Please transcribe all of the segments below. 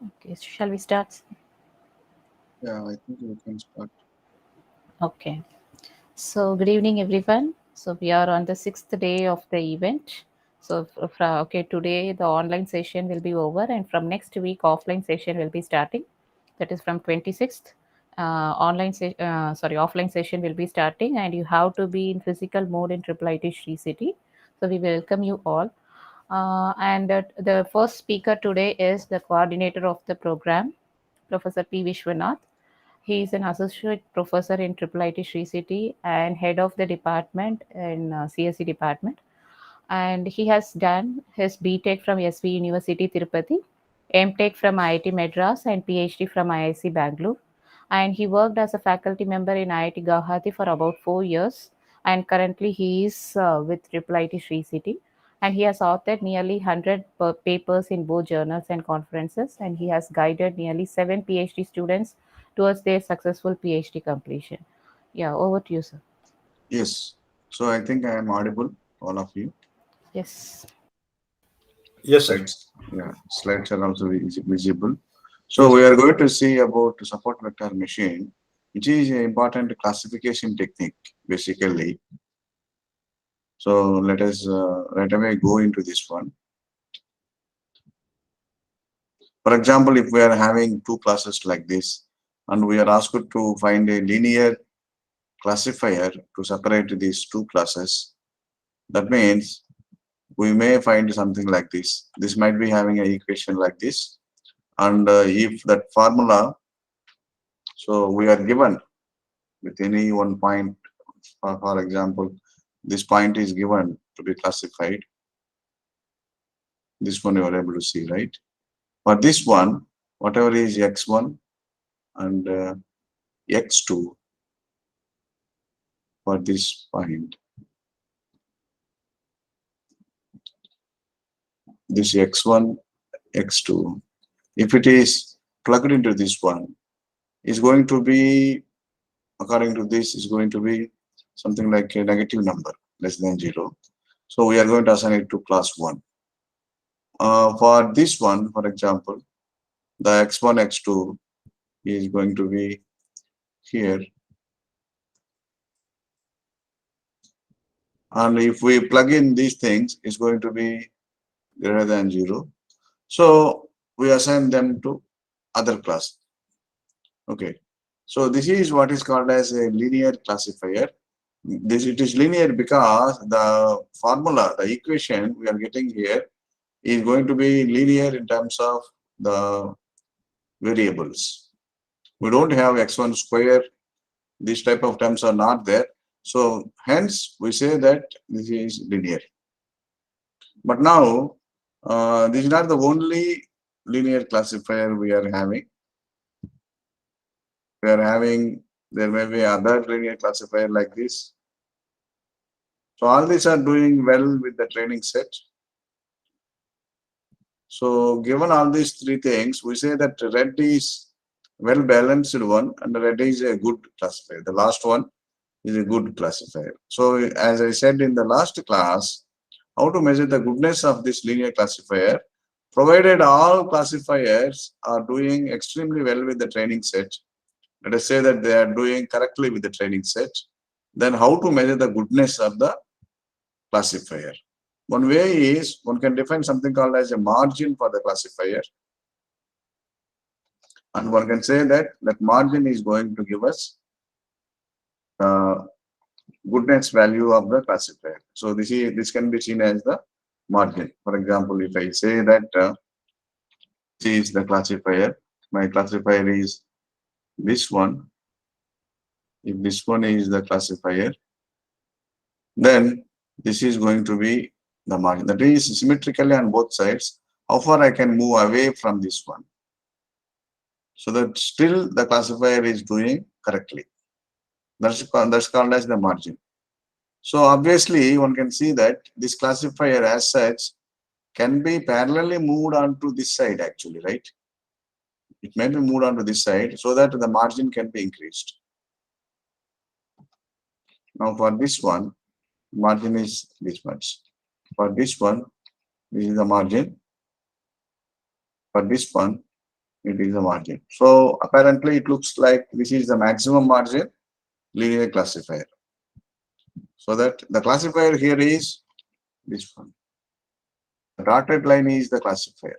Okay, shall we start? Yeah, I think we can start. Okay. So, good evening, everyone. So, we are on the sixth day of the event. So, okay, today the online session will be over, and from next week, offline session will be starting. That is from 26th. Offline session will be starting, and you have to be in physical mode in Triple IT Sri City. So, we welcome you all. And the first speaker today is the coordinator of the program, Professor P. Vishwanath. He is an associate professor in Triple IT Sri City and head of the department in CSE department. And he has done his BTech from SV University Tirupati, MTech from IIT Madras, and PhD from IIC Bangalore. And he worked as a faculty member in IIT Guwahati for about 4 years. And currently, he is with Triple IT Sri City. And he has authored nearly 100 papers in both journals and conferences. And he has guided nearly 7 PhD students towards their successful PhD completion. Yeah, over to you, sir. Yes. So I think I am audible, all of you. Yes. Yes, sir. Slides are also visible. So Yes. we are going to see about support vector machine, which is an important classification technique, basically. So let us right away go into this one. For example, if we are having two classes like this, and we are asked to find a linear classifier to separate these two classes, that means we may find something like this. This might be having an equation like this. And if that formula, so we are given with any one point, for example, this point is given to be classified. This one you are able to see, right? For this one, whatever is x1 and x2 for this point, this x1, x2, if it is plugged into this one, is going to be, according to this, is going to be something like a negative number, less than 0. So we are going to assign it to class 1. For this one, for example, the x1, x2 is going to be here. And if we plug in these things, it's going to be greater than 0. So we assign them to other class. Okay. So this is what is called as a linear classifier. This it is linear because the formula, the equation we are getting here is going to be linear in terms of the variables. We don't have x1 square. These type of terms are not there. So hence we say that this is linear. But now this is not the only linear classifier we are having. We are having, there may be other linear classifier like this. So all these are doing well with the training set. So given all these three things, we say that red is well balanced one and red is a good classifier. The last one is a good classifier. So as I said in the last class, how to measure the goodness of this linear classifier, provided all classifiers are doing extremely well with the training set. Let us say that they are doing correctly with the training set. Then how to measure the goodness of the classifier? One way is one can define something called as a margin for the classifier. And one can say that that margin is going to give us goodness value of the classifier. So this can be seen as the margin. For example, if I say that this is the classifier, my classifier is this one. If this one is the classifier, then this is going to be the margin. That is symmetrically on both sides. How far I can move away from this one, so that still the classifier is doing correctly. That's called as the margin. So obviously one can see that this classifier as such can be parallelly moved on to this side actually, right? It may be moved on to this side so that the margin can be increased. Now for this one, margin is this much. For this one, this is the margin. For this one, It is a margin. So apparently it looks like this is the maximum margin linear classifier. So that the classifier here is this one. The dotted line is the classifier.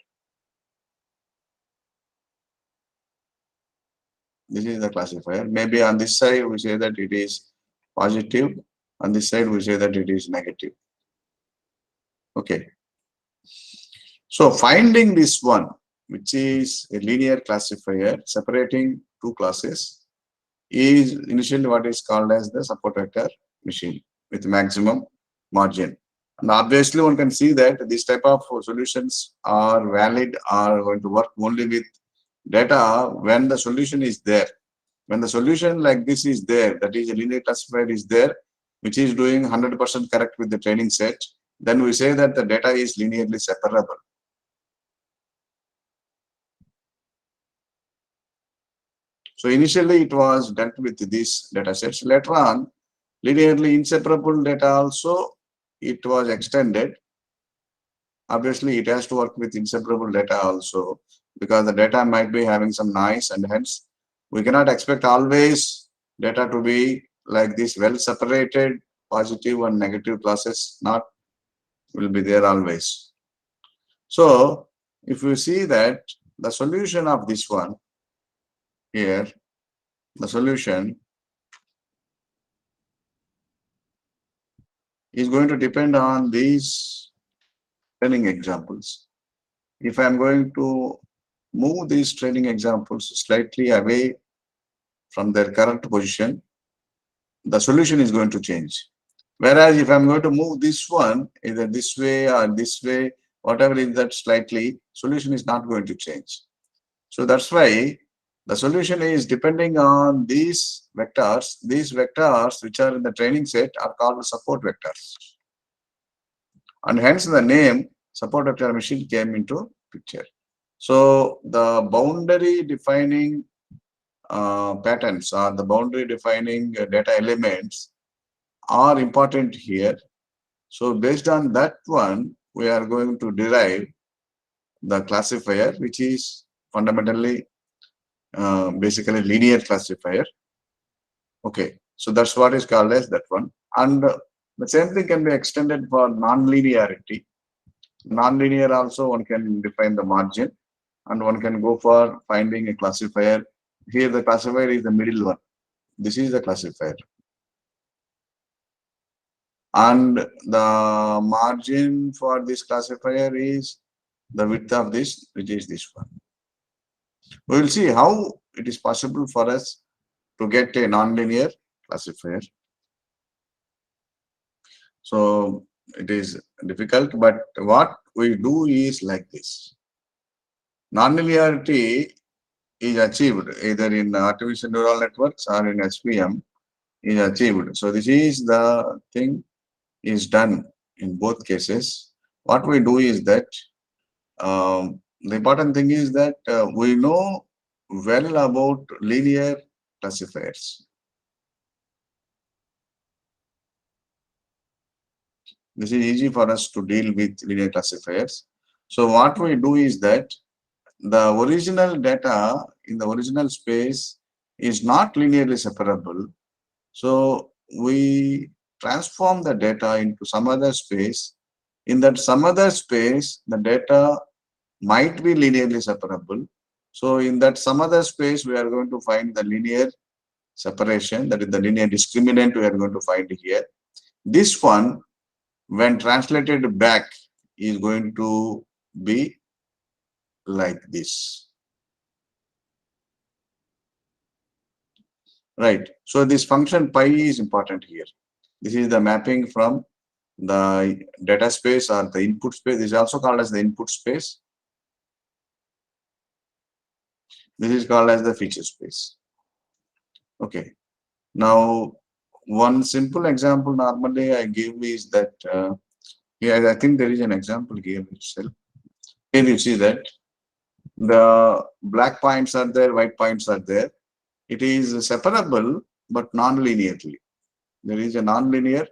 This is the classifier. Maybe on this side we say that it is positive. On this side we say that it is negative. Okay. So finding this one, which is a linear classifier separating two classes, is initially what is called as the support vector machine with maximum margin. And obviously one can see that this type of solutions are valid, are going to work only with data when the solution is there. When the solution like this is there, that is a linear classifier is there, which is doing 100% correct with the training set, then we say that the data is linearly separable. So initially it was dealt with these data sets. Later on, linearly inseparable data also it was extended. Obviously, it has to work with inseparable data also because the data might be having some noise, and hence we cannot expect always data to be like this well separated positive and negative classes not will be there always. So if you see that the solution of this one here, the solution is going to depend on these training examples. If I am going to move these training examples slightly away from their current position, the solution is going to change. Whereas if I'm going to move this one either this way or this way, whatever is that slightly, solution is not going to change. So that's why the solution is depending on these vectors. These vectors which are in the training set are called support vectors. And hence the name support vector machine came into picture. So the boundary defining patterns or the boundary defining data elements are important here. So based on that one, we are going to derive the classifier, which is fundamentally basically linear classifier. Okay, so that's what is called as that one. And the same thing can be extended for non-linearity. Non-linear also one can define the margin, and one can go for finding a classifier. Here the classifier is the middle one. This is the classifier. And the margin for this classifier is the width of this, which is this one. We will see how it is possible for us to get a nonlinear classifier. So it is difficult, but what we do is like this. Nonlinearity is achieved either in artificial neural networks or in HPM is achieved. So this is the thing is done in both cases. What we do is that the important thing is that we know well about linear classifiers. This is easy for us to deal with linear classifiers. So what we do is that the original data in the original space is not linearly separable. So we transform the data into some other space. In that some other space, the data might be linearly separable. So in that some other space, we are going to find the linear separation, that is the linear discriminant we are going to find here. This one, when translated back, is going to be like this. Right. So this function pi is important here. This is the mapping from the data space or the input space. This is also called as the input space. This is called as the feature space. Okay. Now, one simple example normally I give is that here I think there is an example here itself. Here you see that the black points are there, white points are there. It is separable but non-linearly. There is a non-linear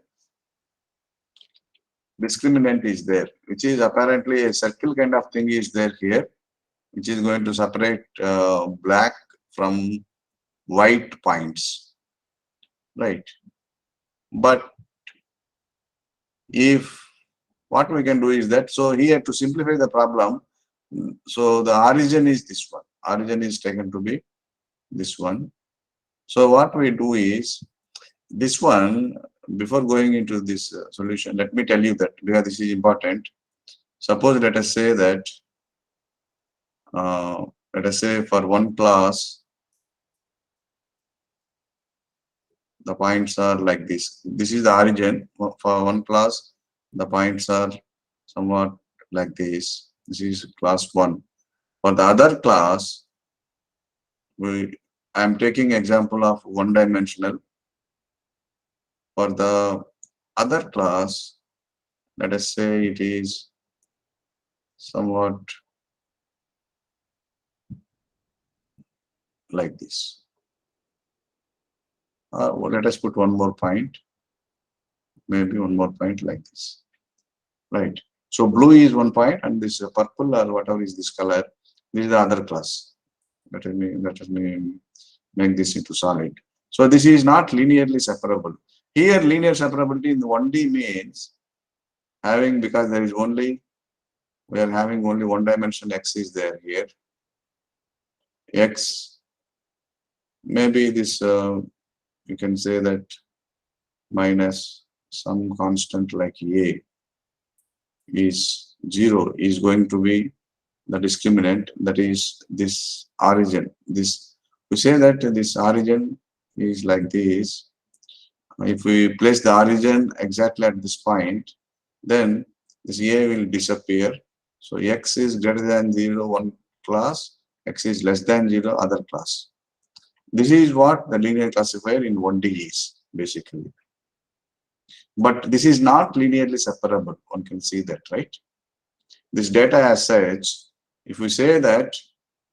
discriminant is there, which is apparently a circle kind of thing is there here, which is going to separate black from white points, right? But if what we can do is that, so here to simplify the problem, so the origin is this one. Origin is taken to be this one. So what we do is this one, before going into this solution, let me tell you that because this is important. Suppose let us say that, uh, let us say for one class, the points are like this. This is the origin for one class. The points are somewhat like this. This is class 1. For the other class, I am taking example of one dimensional. For the other class, let us say it is somewhat like this. Well, let us put one more point, maybe one more point like this, right? So blue is one point, and this purple or whatever is this color, this is the other class. Let me make this into solid. So this is not linearly separable. Here, linear separability in the 1D means having, because there is only, we are having only one dimension x is there here. X, maybe this, you can say that minus some constant like a is 0 is going to be the discriminant, that is this origin. This, we say that this origin is like this. If we place the origin exactly at this point, then this a will disappear. So x is greater than 0 one class, x is less than 0 other class. This is what the linear classifier in 1D is basically. But this is not linearly separable. One can see that, right? This data as such, if we say that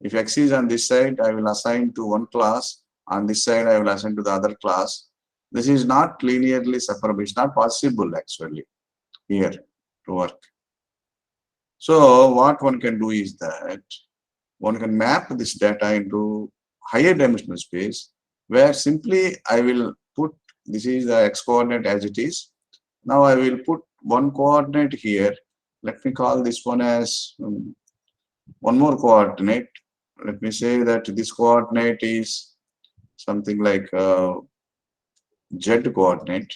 if x is on this side, I will assign to one class, on this side I will assign to the other class. This is not linearly separable. It's not possible actually here to work. So what one can do is that one can map this data into higher dimensional space, where simply I will put, this is the x coordinate as it is. Now I will put one coordinate here. Let me call this one as one more coordinate. Let me say that this coordinate is something like z coordinate.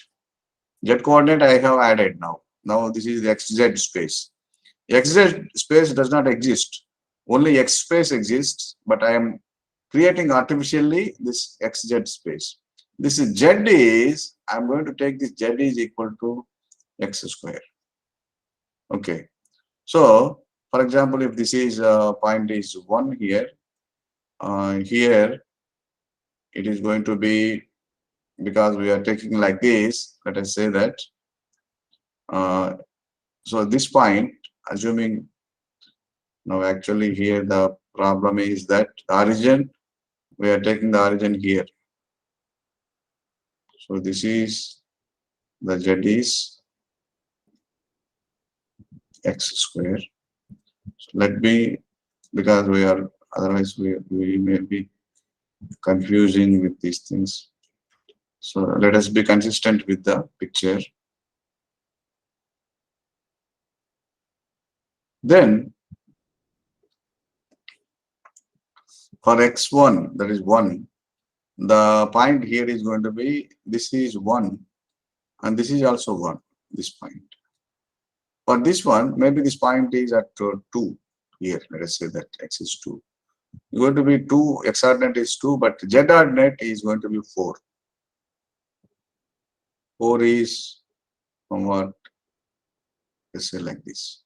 Z coordinate I have added now. Now this is the xz space. Xz space does not exist. Only x space exists, but I am creating artificially this xz space. This is z is, I'm going to take this z is equal to x square. Okay. So, for example, if this is point is 1 here, here it is going to be, because we are taking like this, let us say that, so this point, assuming, now actually here the problem is that the origin, we are taking the origin here. So this is, the z is x square. So let me, because we are, otherwise we may be confusing with these things. So let us be consistent with the picture. Then for x1, that is 1, the point here is going to be, this is 1 and this is also 1, this point. For this one, maybe this point is at 2 here. Let us say that x is 2. It's going to be 2, x ordinate is 2, but z ordinate is going to be 4. 4 is somewhat, let's say like this.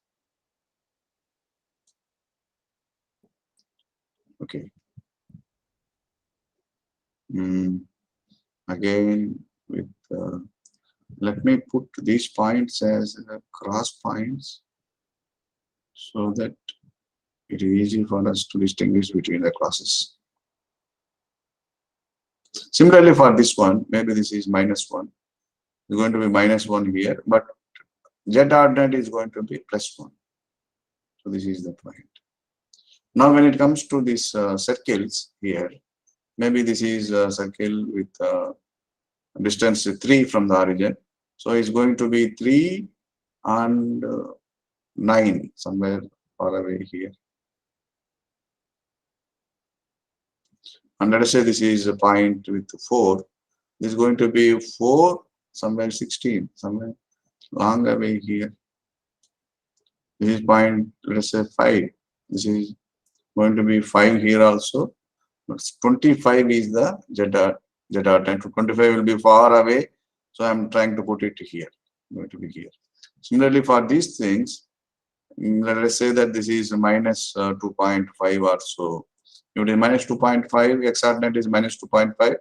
Okay. Again, with let me put these points as cross points so that it is easy for us to distinguish between the classes. Similarly, for this one, maybe this is -1. It's going to be -1 here, but z ordinate is going to be +1. So this is the point. Now, when it comes to these circles here, maybe this is a circle with distance 3 from the origin. So it's going to be 3 and 9 somewhere far away here. And let us say this is a point with 4. This is going to be 4 somewhere 16 somewhere long away here. This is point, let us say 5. This is going to be 5 here also. But 25 is the z dot, and 25 will be far away. So I'm trying to put it here. Going to be here. Similarly, for these things, let us say that this is minus 2.5 or so. If it is minus 2.5, x dot net is minus 2.5.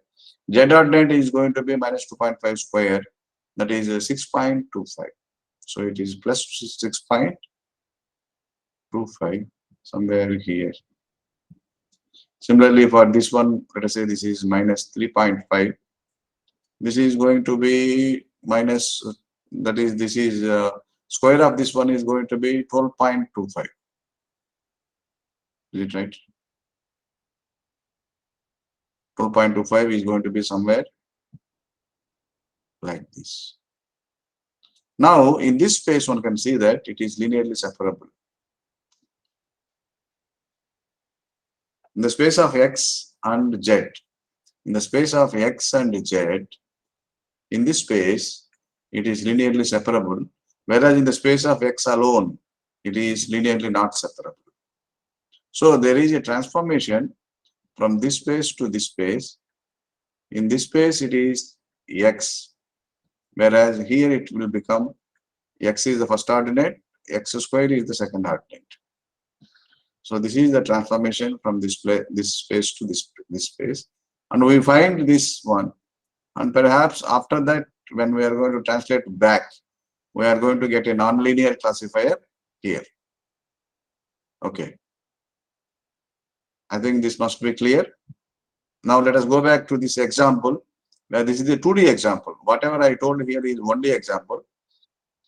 Z dot net is going to be minus 2.5 square. That is 6.25. So it is plus 6.25 somewhere here. Similarly, for this one, let us say this is minus 3.5. This is going to be minus, that is, this is square of this one is going to be 12.25. Is it right? 12.25 is going to be somewhere like this. Now, in this space, one can see that it is linearly separable. In the space of x and z, in the space of x and z, in this space, it is linearly separable, whereas in the space of x alone, it is linearly not separable. So there is a transformation from this space to this space. In this space, it is x, whereas here it will become x is the first ordinate, x squared is the second ordinate. So this is the transformation from this space to this space, and we find this one, and perhaps after that, when we are going to translate back, we are going to get a nonlinear classifier here. Okay, I think this must be clear. Now let us go back to this example, where this is a 2D example. Whatever I told here is 1D example,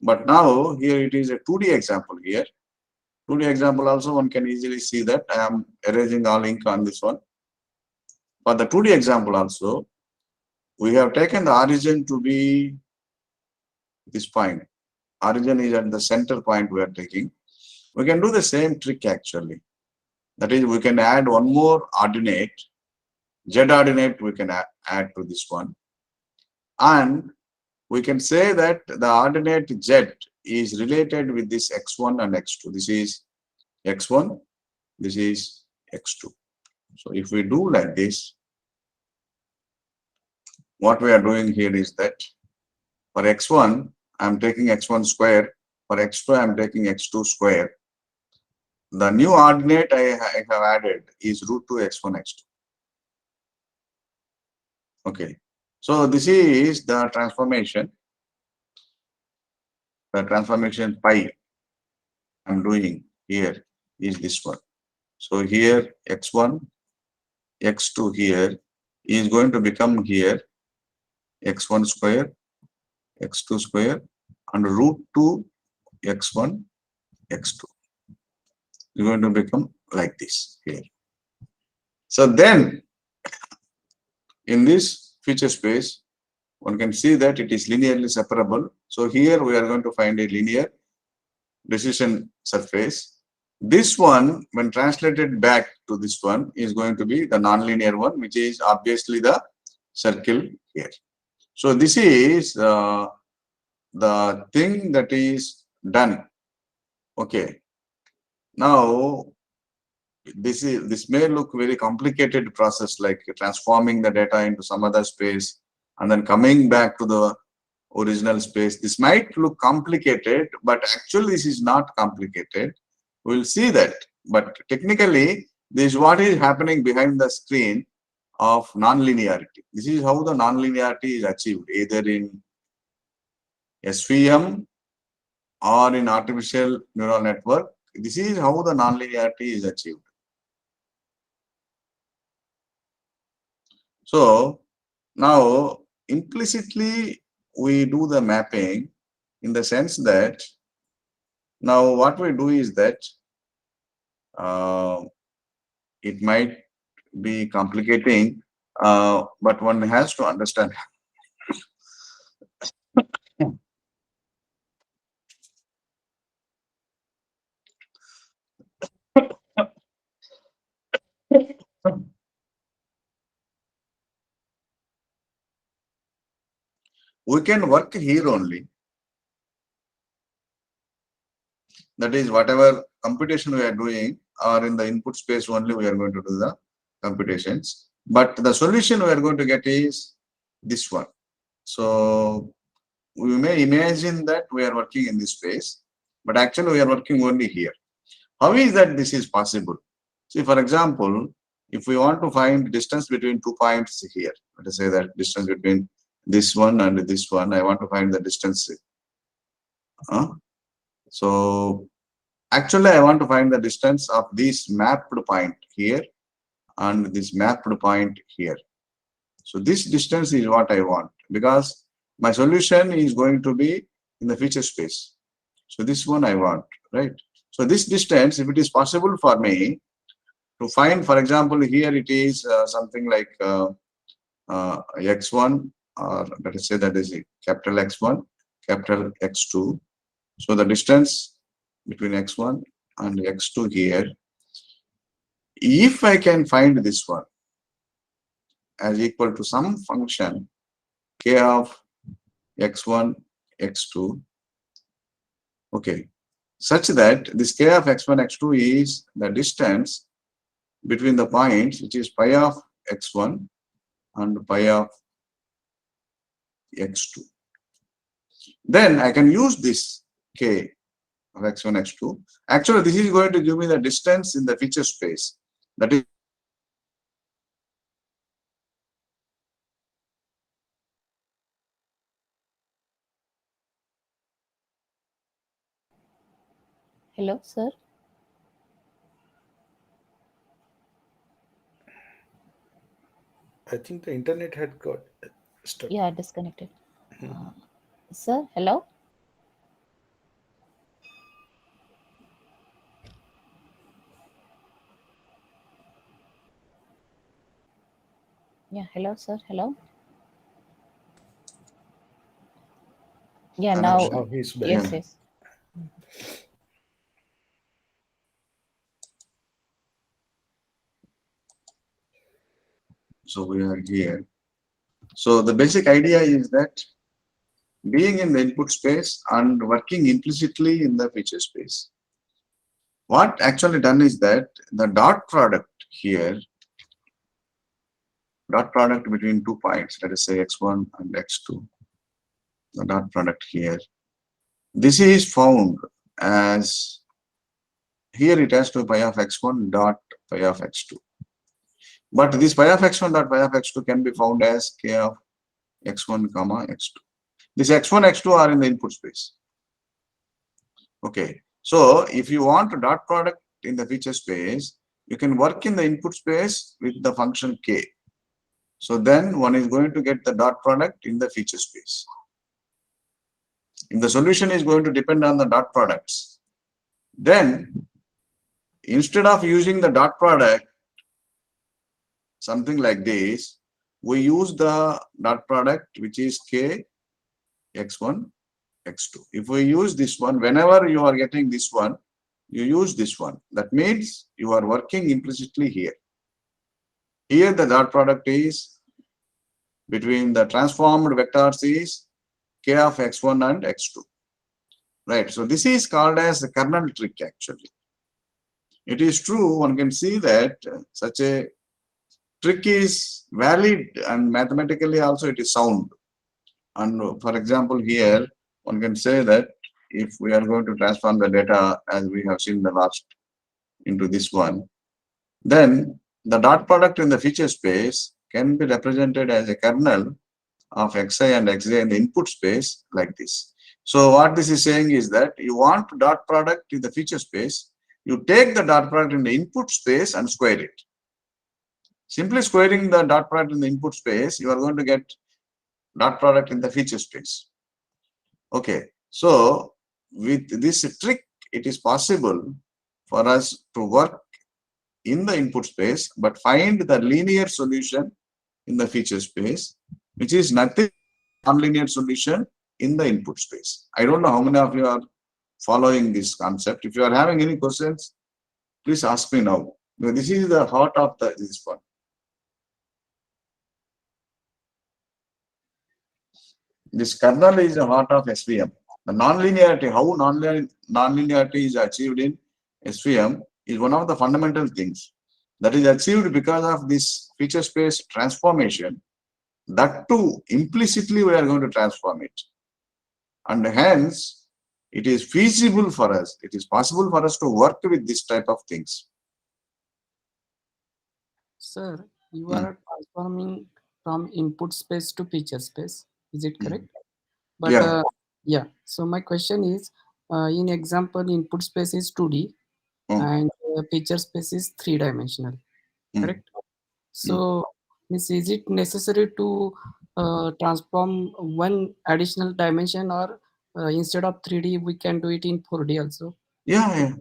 but now here it is a 2D example here. 2D example also, one can easily see that I am erasing all ink on this one. For the 2D example also, we have taken the origin to be this point. Origin is at the center point we are taking. We can do the same trick actually. That is, we can add one more ordinate, z ordinate we can add to this one. And we can say that the ordinate z is related with this x1 and x2. This is x1, this is x2. So if we do like this, what we are doing here is that for x1, I am taking x1 square. For x2, I am taking x2 square. The new ordinate I have added is root 2 x1 x2. Okay. So this is the transformation. The transformation pi I'm doing here is this one. So here x1, x2 here is going to become here x1 square, x2 square, and root 2 x1, x2 is going to become like this here. So then in this feature space, one can see that it is linearly separable. So here we are going to find a linear decision surface. This one, when translated back to this one, is going to be the nonlinear one, which is obviously the circle here. So this is the thing that is done. Okay. Now this may look very complicated process, like transforming the data into some other space and then coming back to the original space. This might look complicated, but actually this is not complicated. We'll see that. But technically, this is what is happening behind the screen of nonlinearity. This is how the nonlinearity is achieved, either in SVM or in artificial neural network. This is how the nonlinearity is achieved. So now implicitly we do the mapping in the sense that now what we do is that it might be complicating, but one has to understand. We can work here only. That is, whatever computation we are doing, or in the input space only we are going to do the computations. But the solution we are going to get is this one. So we may imagine that we are working in this space, but actually we are working only here. How is that this is possible? See, for example, if we want to find distance between 2 points here, let us say that distance between this one and this one, I want to find the distance. So actually, I want to find the distance of this mapped point here and this mapped point here. So this distance is what I want, because my solution is going to be in the feature space. So this one I want, right? So this distance, if it is possible for me to find, for example, here it is something like x1, or let us say that is capital X1, capital X2. So the distance between x1 and x2 here, if I can find this one as equal to some function k of x1, x2, okay, such that this k of x1, x2 is the distance between the points, which is pi of x1 and pi of x2. Then I can use this k of x1, x2. Actually, this is going to give me the distance in the feature space. That is Hello, sir. I think the internet had got stuck. Yeah, disconnected. Uh, Sir, hello. Yeah, hello, sir. Hello. Yeah, now, Now connection. he's back. yes, Yeah. yes. So we are here. So the basic idea is that being in the input space and working implicitly in the feature space. What actually done is that the dot product here, dot product between 2 points, let us say x1 and x2, the dot product here, this is found as, here it has to pi of x1 dot pi of x2. But this pi of x1 dot pi of x2 can be found as k of x1 comma x2. This x1, x2 are in the input space. Okay. So if you want a dot product in the feature space, you can work in the input space with the function k. So then one is going to get the dot product in the feature space. If the solution is going to depend on the dot products, then instead of using the dot product, something like this, we use the dot product which is k x1, x2. If we use this one, whenever you are getting this one, you use this one. That means you are working implicitly here. Here the dot product is between the transformed vectors is k of x1 and x2. Right. So this is called as the kernel trick actually. It is true, one can see that such a trick is valid and mathematically also it is sound. And for example, here one can say that if we are going to transform the data as we have seen the last into this one, then the dot product in the feature space can be represented as a kernel of xi and xj in the input space like this. So what this is saying is that you want dot product in the feature space, you take the dot product in the input space and square it. Simply squaring the dot product in the input space, you are going to get dot product in the feature space. Okay, so with this trick, it is possible for us to work in the input space, but find the linear solution in the feature space, which is nothing nonlinear solution in the input space. I don't know how many of you are following this concept. If you are having any questions, please ask me now. This is the heart of this one. This kernel is the heart of SVM. The nonlinearity, how nonlinearity is achieved in SVM is one of the fundamental things that is achieved because of this feature space transformation. That too, implicitly we are going to transform it. And hence, it is feasible for us, it is possible for us to work with this type of things. Sir, you are transforming from input space to feature space. Is it correct? But Yeah. yeah. So my question is, in example, input space is 2D and feature space is 3-dimensional. Correct? So, is it necessary to transform one additional dimension, or instead of 3D, we can do it in 4D also? Yeah.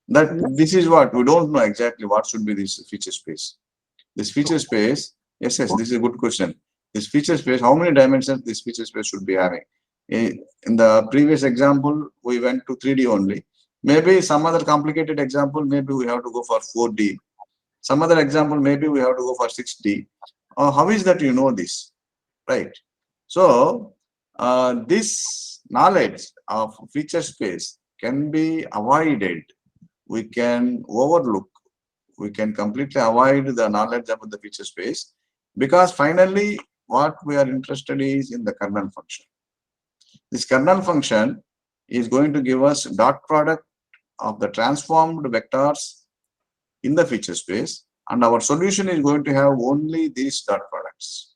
This is what we don't know exactly what should be this feature space. This feature space, yes, this is a good question. This feature space, how many dimensions this feature space should be having? In the previous example, we went to 3D only. Maybe some other complicated example, maybe we have to go for 4D. Some other example, maybe we have to go for 6D. How is that you know this? Right. So, this knowledge of feature space can be avoided. We can overlook, we can completely avoid the knowledge about the feature space, because finally what we are interested is in the kernel function. This kernel function is going to give us dot product of the transformed vectors in the feature space, and our solution is going to have only these dot products.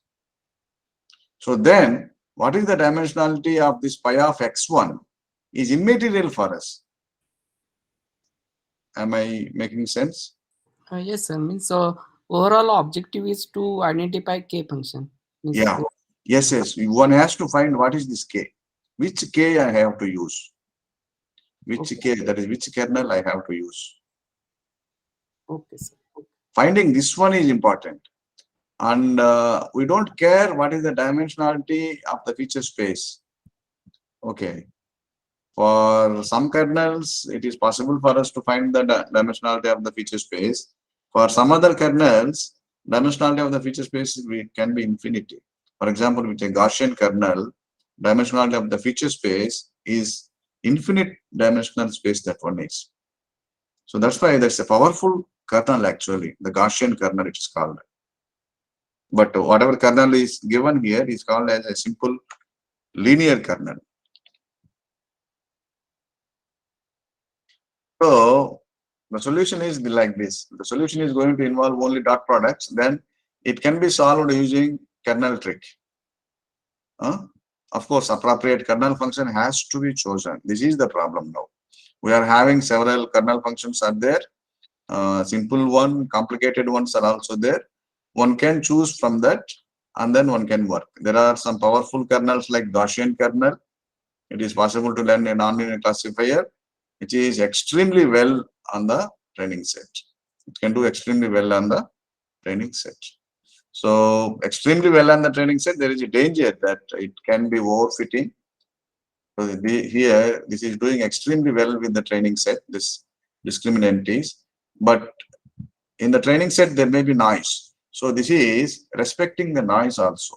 So then what is the dimensionality of this pi of x1 is immaterial for us. Am I making sense? Yes, sir. Means overall objective is to identify K function. Means, Yeah. Yes. One has to find what is this K. Which K I have to use. Which K, that is which kernel I have to use. Okay, sir. Finding this one is important. And we don't care what is the dimensionality of the feature space. Okay. For some kernels, it is possible for us to find the dimensionality of the feature space. For some other kernels, dimensionality of the feature space can be infinity. For example, with a Gaussian kernel, dimensionality of the feature space is infinite dimensional space that one is. So that's why that's a powerful kernel actually, the Gaussian kernel it is called. But whatever kernel is given here is called as a simple linear kernel. So the solution is like this. The solution is going to involve only dot products. Then it can be solved using kernel trick. Of course, appropriate kernel function has to be chosen. This is the problem now. We are having several kernel functions are there. Simple one, complicated ones are also there. One can choose from that and then one can work. There are some powerful kernels like Gaussian kernel. It is possible to learn a nonlinear classifier, which is extremely well on the training set. It can do extremely well on the training set. So extremely well on the training set, there is a danger that it can be overfitting. So here, this is doing extremely well with the training set, this discriminant is, but in the training set, there may be noise. So this is respecting the noise also.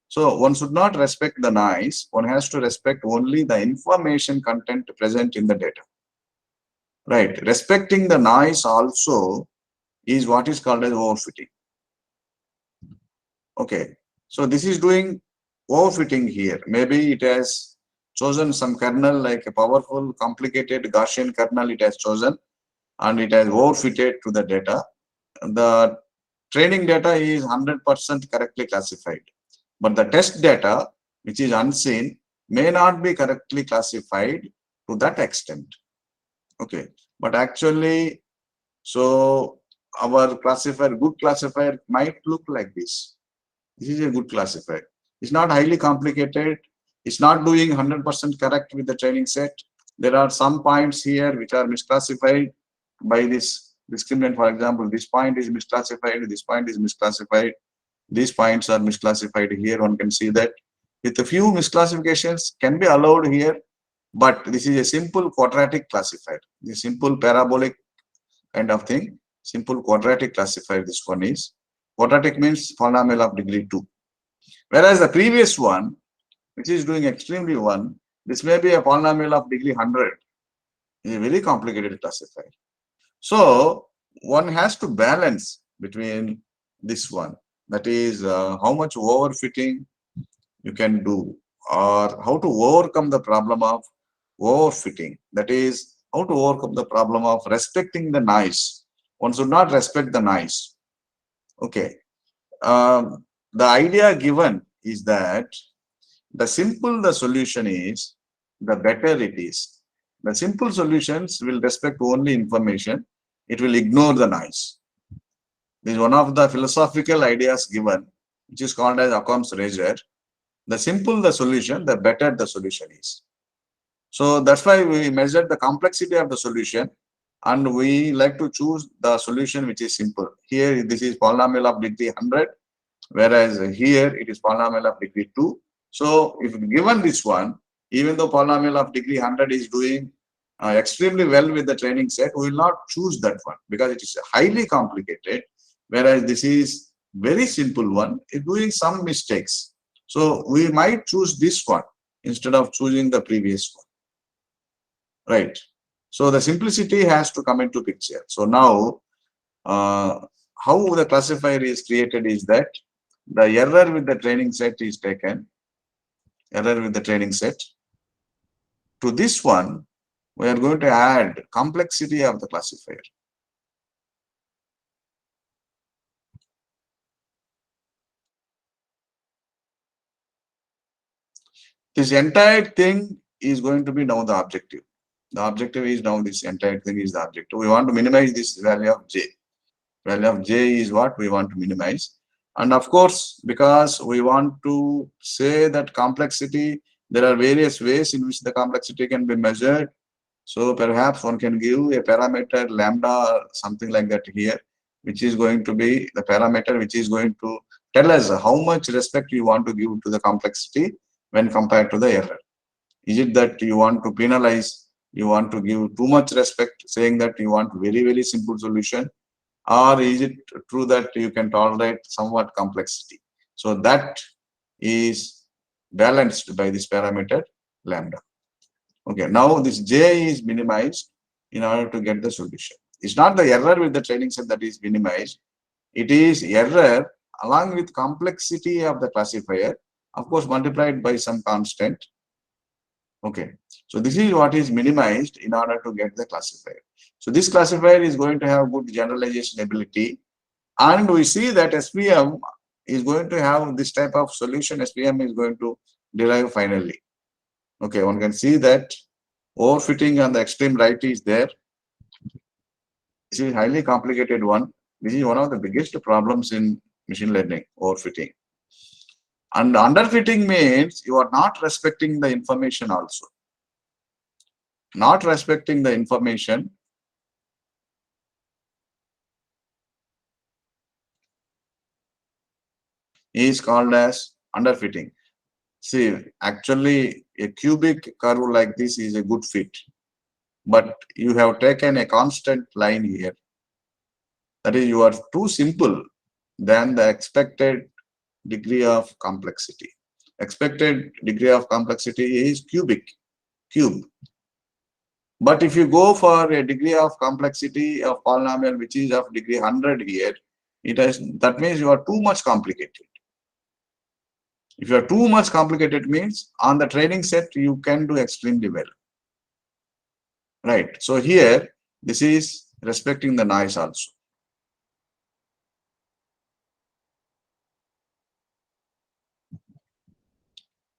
So one should not respect the noise. One has to respect only the information content present in the data. Right. Respecting the noise also is what is called as overfitting. Okay. So this is doing overfitting here. Maybe it has chosen some kernel like a powerful, complicated Gaussian kernel it has chosen, and it has overfitted to the data. The training data is 100% correctly classified. But the test data, which is unseen, may not be correctly classified to that extent. Okay. But actually, so our classifier, good classifier might look like this. This is a good classifier. It's not highly complicated. It's not doing 100% correct with the training set. There are some points here which are misclassified by this discriminant. For example, this point is misclassified, this point is misclassified, these points are misclassified here. One can see that with a few misclassifications can be allowed here, but this is a simple quadratic classifier. The simple parabolic kind of thing, simple quadratic classifier. This one is quadratic, means polynomial of degree 2. Whereas the previous one, which is doing extremely 1, this may be a polynomial of degree 100. It's a very complicated classifier. So one has to balance between this one, that is how much overfitting you can do, or how to overcome the problem of overfitting. That is how to overcome the problem of respecting the noise. One should not respect the noise. Okay. The idea given is that the simple the solution is, the better it is. The simple solutions will respect only information. It will ignore the noise. This is one of the philosophical ideas given, which is called as Occam's razor. The simple the solution, the better the solution is. So that's why we measure the complexity of the solution, and we like to choose the solution which is simple. Here, this is polynomial of degree 100, whereas here it is polynomial of degree 2. So if given this one, even though polynomial of degree 100 is doing extremely well with the training set, we will not choose that one because it is highly complicated, whereas this is very simple one, is doing some mistakes. So we might choose this one instead of choosing the previous one, right? So the simplicity has to come into picture. So now, how the classifier is created is that the error with the training set is taken, error with the training set. To this one, we are going to add complexity of the classifier. This entire thing is going to be now the objective. The objective is now this entire thing is the objective. We want to minimize this value of j. Value of j is what we want to minimize. And of course, because we want to say that complexity, there are various ways in which the complexity can be measured. So perhaps one can give a parameter lambda or something like that here, which is going to be the parameter which is going to tell us how much respect you want to give to the complexity when compared to the error. Is it that you want to penalize, you want to give too much respect, saying that you want very, very simple solution, or is it true that you can tolerate somewhat complexity? So that is balanced by this parameter lambda. Okay, now this j is minimized in order to get the solution. It's not the error with the training set that is minimized. It is error along with complexity of the classifier, of course, multiplied by some constant. Okay, so this is what is minimized in order to get the classifier. So this classifier is going to have good generalization ability, and we see that SPM is going to have this type of solution. SPM is going to derive finally. Okay, one can see that overfitting on the extreme right is there. This is highly complicated one. This is one of the biggest problems in machine learning, overfitting. And underfitting means you are not respecting the information also. Not respecting the information is called as underfitting. See, actually a cubic curve like this is a good fit, but you have taken a constant line here. That is, you are too simple than the expected degree of complexity. Expected degree of complexity is cube. But if you go for a degree of complexity of polynomial which is of degree 100 here, that means you are too much complicated. If you are too much complicated means on the training set you can do extremely well. Right. So here this is respecting the noise also.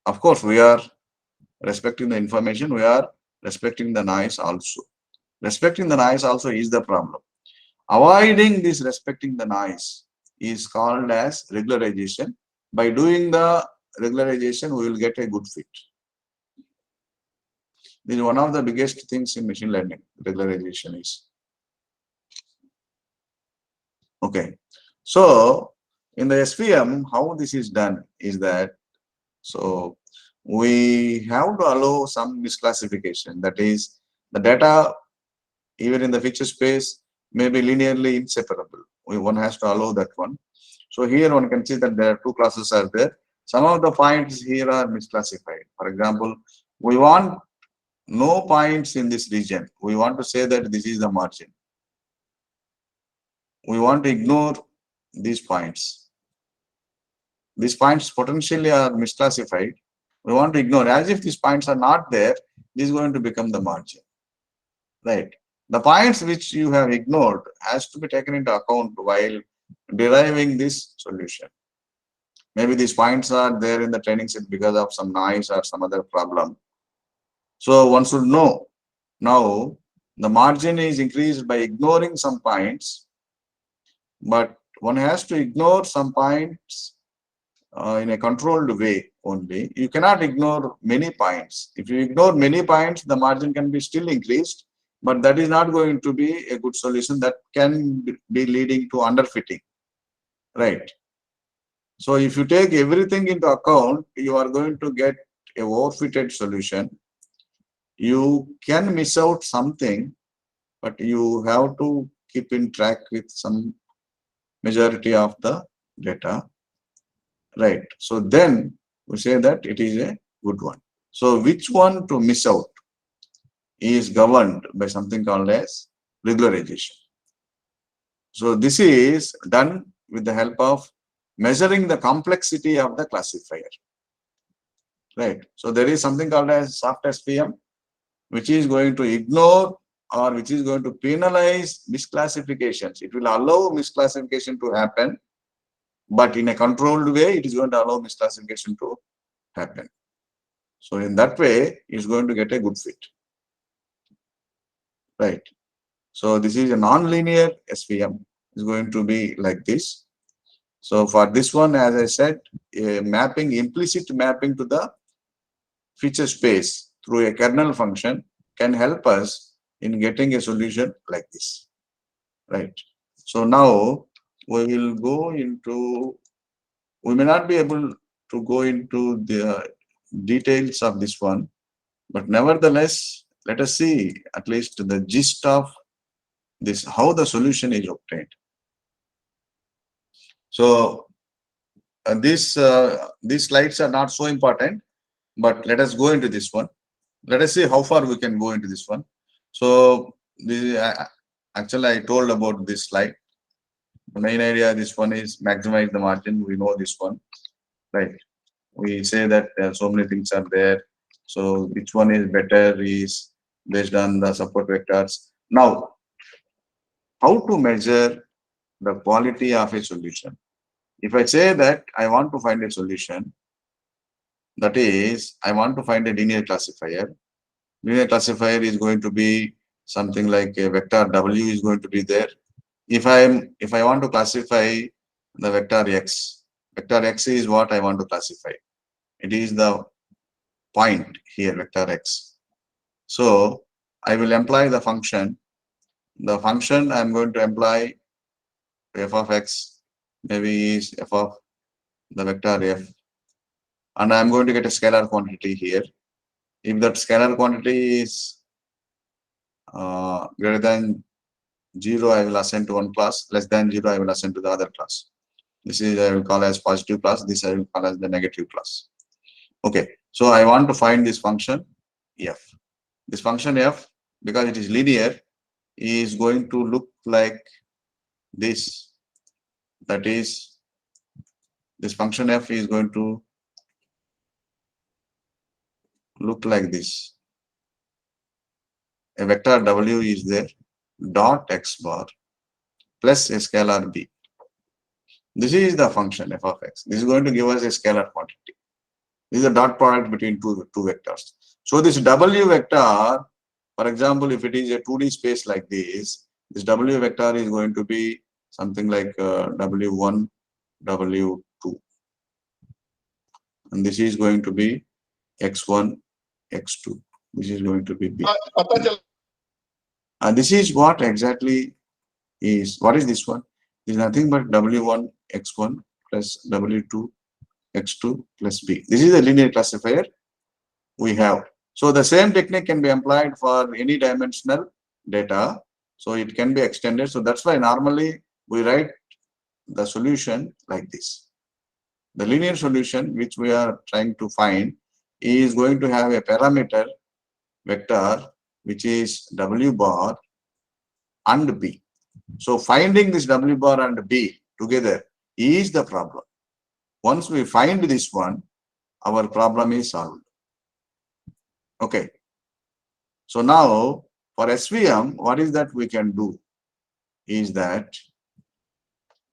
Of course, we are respecting the information, we are respecting the noise also. Respecting the noise also is the problem. Avoiding this respecting the noise is called as regularization. By doing the regularization, we will get a good fit. This is one of the biggest things in machine learning, regularization is. Okay. So in the SVM, how this is done is that, so we have to allow some misclassification. That is, the data, even in the feature space, may be linearly inseparable. One has to allow that one. So here one can see that there are two classes are there. Some of the points here are misclassified. For example, we want no points in this region. We want to say that this is the margin. We want to ignore these points. These points potentially are misclassified. We want to ignore, as if these points are not there, this is going to become the margin, right? The points which you have ignored has to be taken into account while deriving this solution. Maybe these points are there in the training set because of some noise or some other problem. So one should know, now the margin is increased by ignoring some points, but one has to ignore some points in a controlled way only. You cannot ignore many points. If you ignore many points, the margin can be still increased, but that is not going to be a good solution. That can be leading to underfitting, right? So if you take everything into account, you are going to get a overfitted solution. You can miss out something, but you have to keep in track with some majority of the data, right? So then we say that it is a good one. So which one to miss out is governed by something called as regularization. So this is done with the help of measuring the complexity of the classifier, right? So there is something called as soft SPM, which is going to ignore or which is going to penalize misclassifications. It will allow misclassification to happen, but in a controlled way, it is going to allow misclassification to happen. So in that way, it's going to get a good fit, right? So this is a non-linear SVM. Is going to be like this. So for this one, as I said, a mapping, implicit mapping to the feature space through a kernel function can help us in getting a solution like this, right? So now we will go into, we may not be able to go into the details of this one, but nevertheless, let us see at least the gist of this, how the solution is obtained. So these slides are not so important, but let us go into this one. Let us see how far we can go into this one. So actually I told about this slide. The main idea, this one is maximize the margin. We know this one, right? We say that so many things are there. So which one is better is based on the support vectors. Now, how to measure the quality of a solution? If I say that I want to find a solution, that is, I want to find a linear classifier. Linear classifier is going to be something like a vector W is going to be there. If I want to classify the vector X is what I want to classify. It is the point here, vector X. So I will employ the function. The function I'm going to employ f of X maybe is f of the vector F, and I'm going to get a scalar quantity here. If that scalar quantity is greater than 0, I will assign to one class. Less than 0, I will assign to the other class. This is I will call as positive class. This I will call as the negative class. Okay. So I want to find this function f. This function f, because it is linear, is going to look like this. That is, this function f is going to look like this. A vector w is there, dot x bar plus a scalar b. This is the function f of x. This is going to give us a scalar quantity. This is a dot product between two vectors. So this w vector, for example, if it is a 2D space like this w vector is going to be something like w1, w2. And this is going to be x1, x2. This is going to be b. And this is what exactly is, what is this one? is nothing but W1 x1 plus W2 x2 plus B. This is a linear classifier we have. So the same technique can be employed for any dimensional data. So it can be extended. So that's why normally we write the solution like this. The linear solution which we are trying to find is going to have a parameter vector which is W bar and B. So finding this W bar and B together is the problem. Once we find this one, our problem is solved. Okay. So now for SVM, what is that we can do is that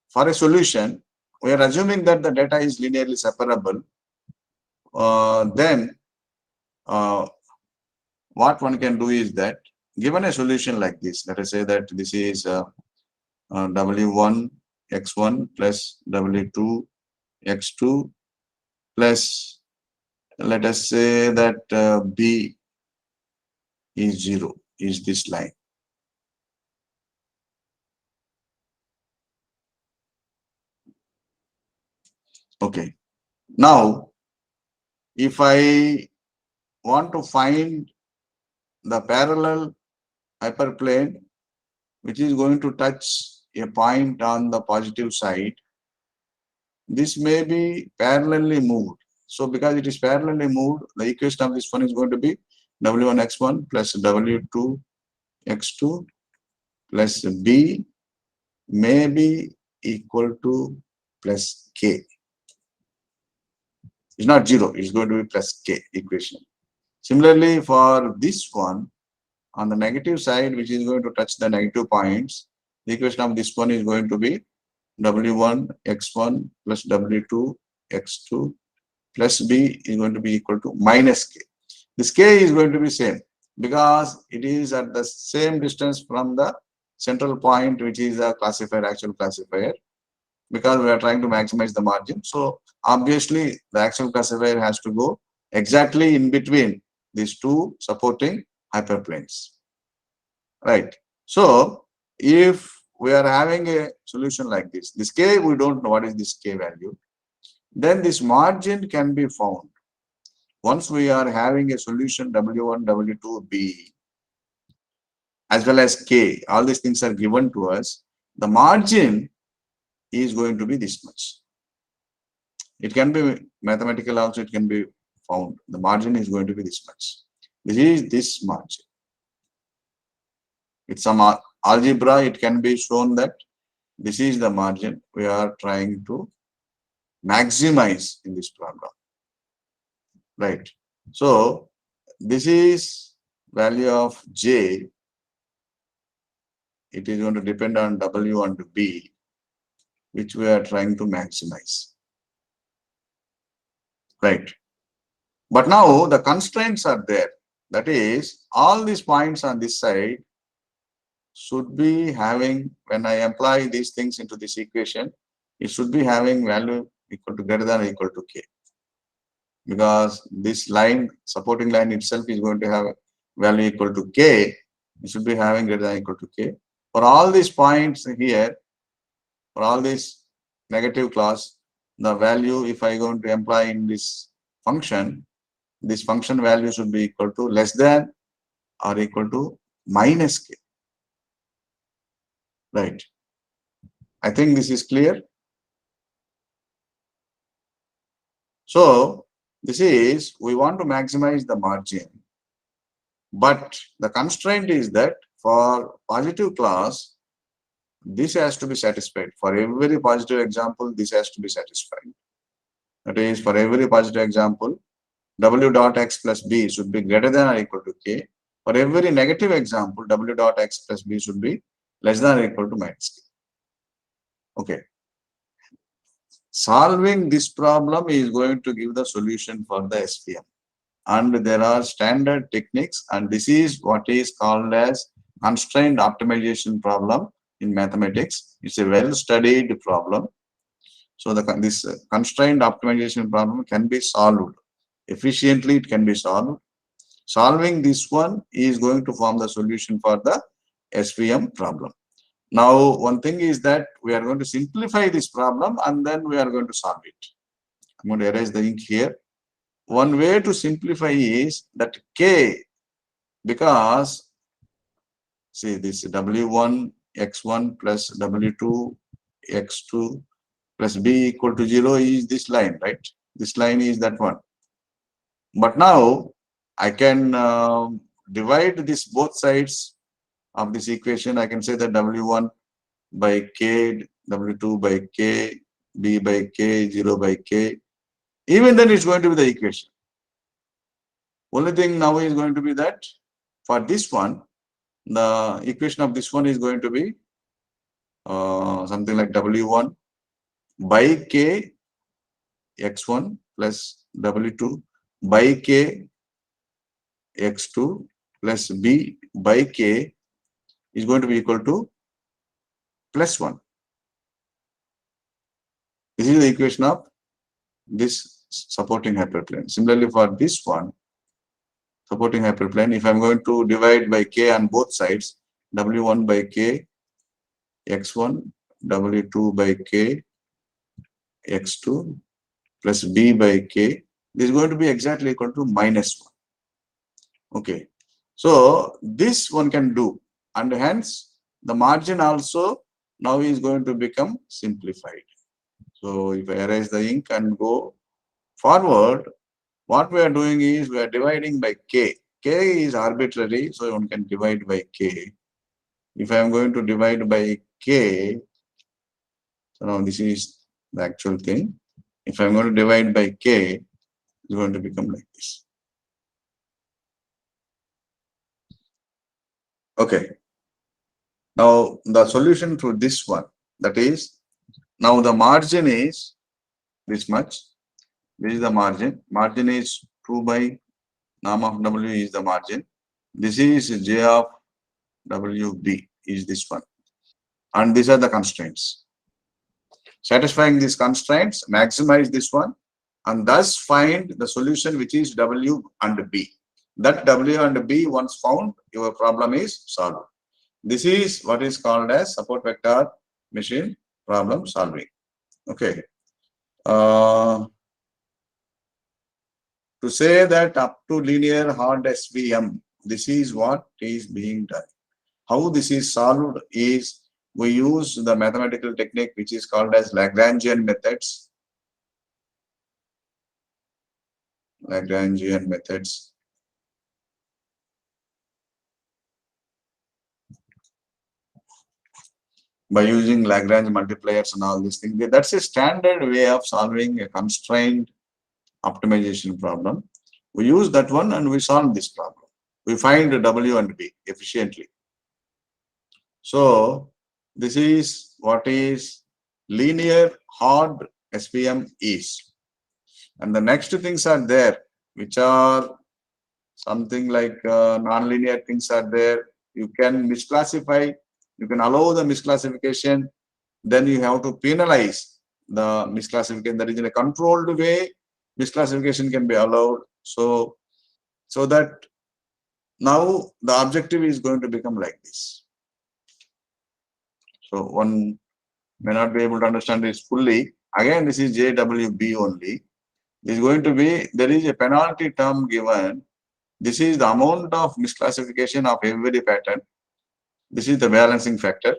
for a solution, we are assuming that the data is linearly separable. Then what one can do is that given a solution like this, let us say that this is W1 x1 plus W2 x2 plus, let us say that B is 0, is this line. Okay. Now, if I want to find the parallel hyperplane which is going to touch a point on the positive side, this may be parallelly moved. So because it is parallelly moved, the equation of this one is going to be W1 x1 plus W2 x2 plus B may be equal to plus K. It's not 0, it's going to be plus K equation. Similarly, for this one, on the negative side, which is going to touch the negative points, the equation of this one is going to be W1 x1 plus W2 x2 plus B is going to be equal to minus K. This K is going to be same because it is at the same distance from the central point, which is a classifier, actual classifier, because we are trying to maximize the margin. So obviously the actual classifier has to go exactly in between these two supporting hyperplanes, right? So if we are having a solution like this K, we don't know what is this K value, then this margin can be found. Once we are having a solution W1, W2, B, as well as K, all these things are given to us, the margin is going to be this much. It can be mathematical also, it can be found. The margin is going to be this much. This is this margin. With some algebra, it can be shown that this is the margin we are trying to maximize in this problem, right? So this is value of J. It is going to depend on W and B, which we are trying to maximize, right? But now the constraints are there. That is, all these points on this side should be having, when I apply these things into this equation, it should be having value equal to greater than or equal to K. Because this line, supporting line itself is going to have value equal to K. It should be having greater than or equal to K. For all these points here, for all this negative class, the value, if I going to apply in this function value should be equal to less than or equal to minus K. Right. I think this is clear. So this is, we want to maximize the margin, but the constraint is that for positive class, this has to be satisfied. For every positive example, this has to be satisfied. That is, for every positive example, W dot x plus B should be greater than or equal to K. For every negative example, W dot x plus B should be less than or equal to minus K. Okay. Solving this problem is going to give the solution for the SVM. And there are standard techniques, and this is what is called as constraint optimization problem in mathematics. It's a well-studied problem. So this constraint optimization problem can be solved efficiently. It can be solved. Solving this one is going to form the solution for the SVM problem. Now, one thing is that we are going to simplify this problem and then we are going to solve it. I'm going to erase the ink here. One way to simplify is that K, because see this W1 X1 plus W2 X2 plus B equal to 0 is this line, right? This line is that one. But now I can divide this both sides of this equation. I can say that W1 by K, W2 by K, B by K, 0 by K. Even then it's going to be the equation. Only thing now is going to be that for this one, the equation of this one is going to be something like W1 by K X1 plus W2 by K X2 plus B by K is going to be equal to plus 1. This is the equation of this supporting hyperplane. Similarly, for this one, supporting hyperplane, if I'm going to divide by K on both sides, W1 by K X1, W2 by K X2 plus B by K, this is going to be exactly equal to minus 1. Okay. So this one can do, and hence the margin also now is going to become simplified. So if I erase the ink and go forward, what we are doing is we are dividing by K. K is arbitrary, so one can divide by K. If I am going to divide by K, so now this is the actual thing. If I am going to divide by K, it's going to become like this. Okay. Now the solution to this one, that is, now the margin is this much. This is the margin. Margin is 2 by norm of W is the margin. This is J of WB is this one. And these are the constraints. Satisfying these constraints, maximize this one, and thus find the solution which is W and B. That W and B once found, your problem is solved. This is what is called as support vector machine problem solving. Okay. To say that up to linear hard SVM, this is what is being done. How this is solved is we use the mathematical technique which is called as Lagrangian methods. Lagrangian methods. By using Lagrange multipliers and all these things. That's a standard way of solving a constrained optimization problem. We use that one and we solve this problem. We find W and B efficiently. So this is what is linear hard SVM is. And the next things are there, which are something like non-linear things are there. You can misclassify, you can allow the misclassification, then you have to penalize the misclassification. That is in a controlled way, misclassification can be allowed. So that now the objective is going to become like this. So one may not be able to understand this fully. Again, this is JWB only. This is going to be, there is a penalty term given. This is the amount of misclassification of every pattern. This is the balancing factor.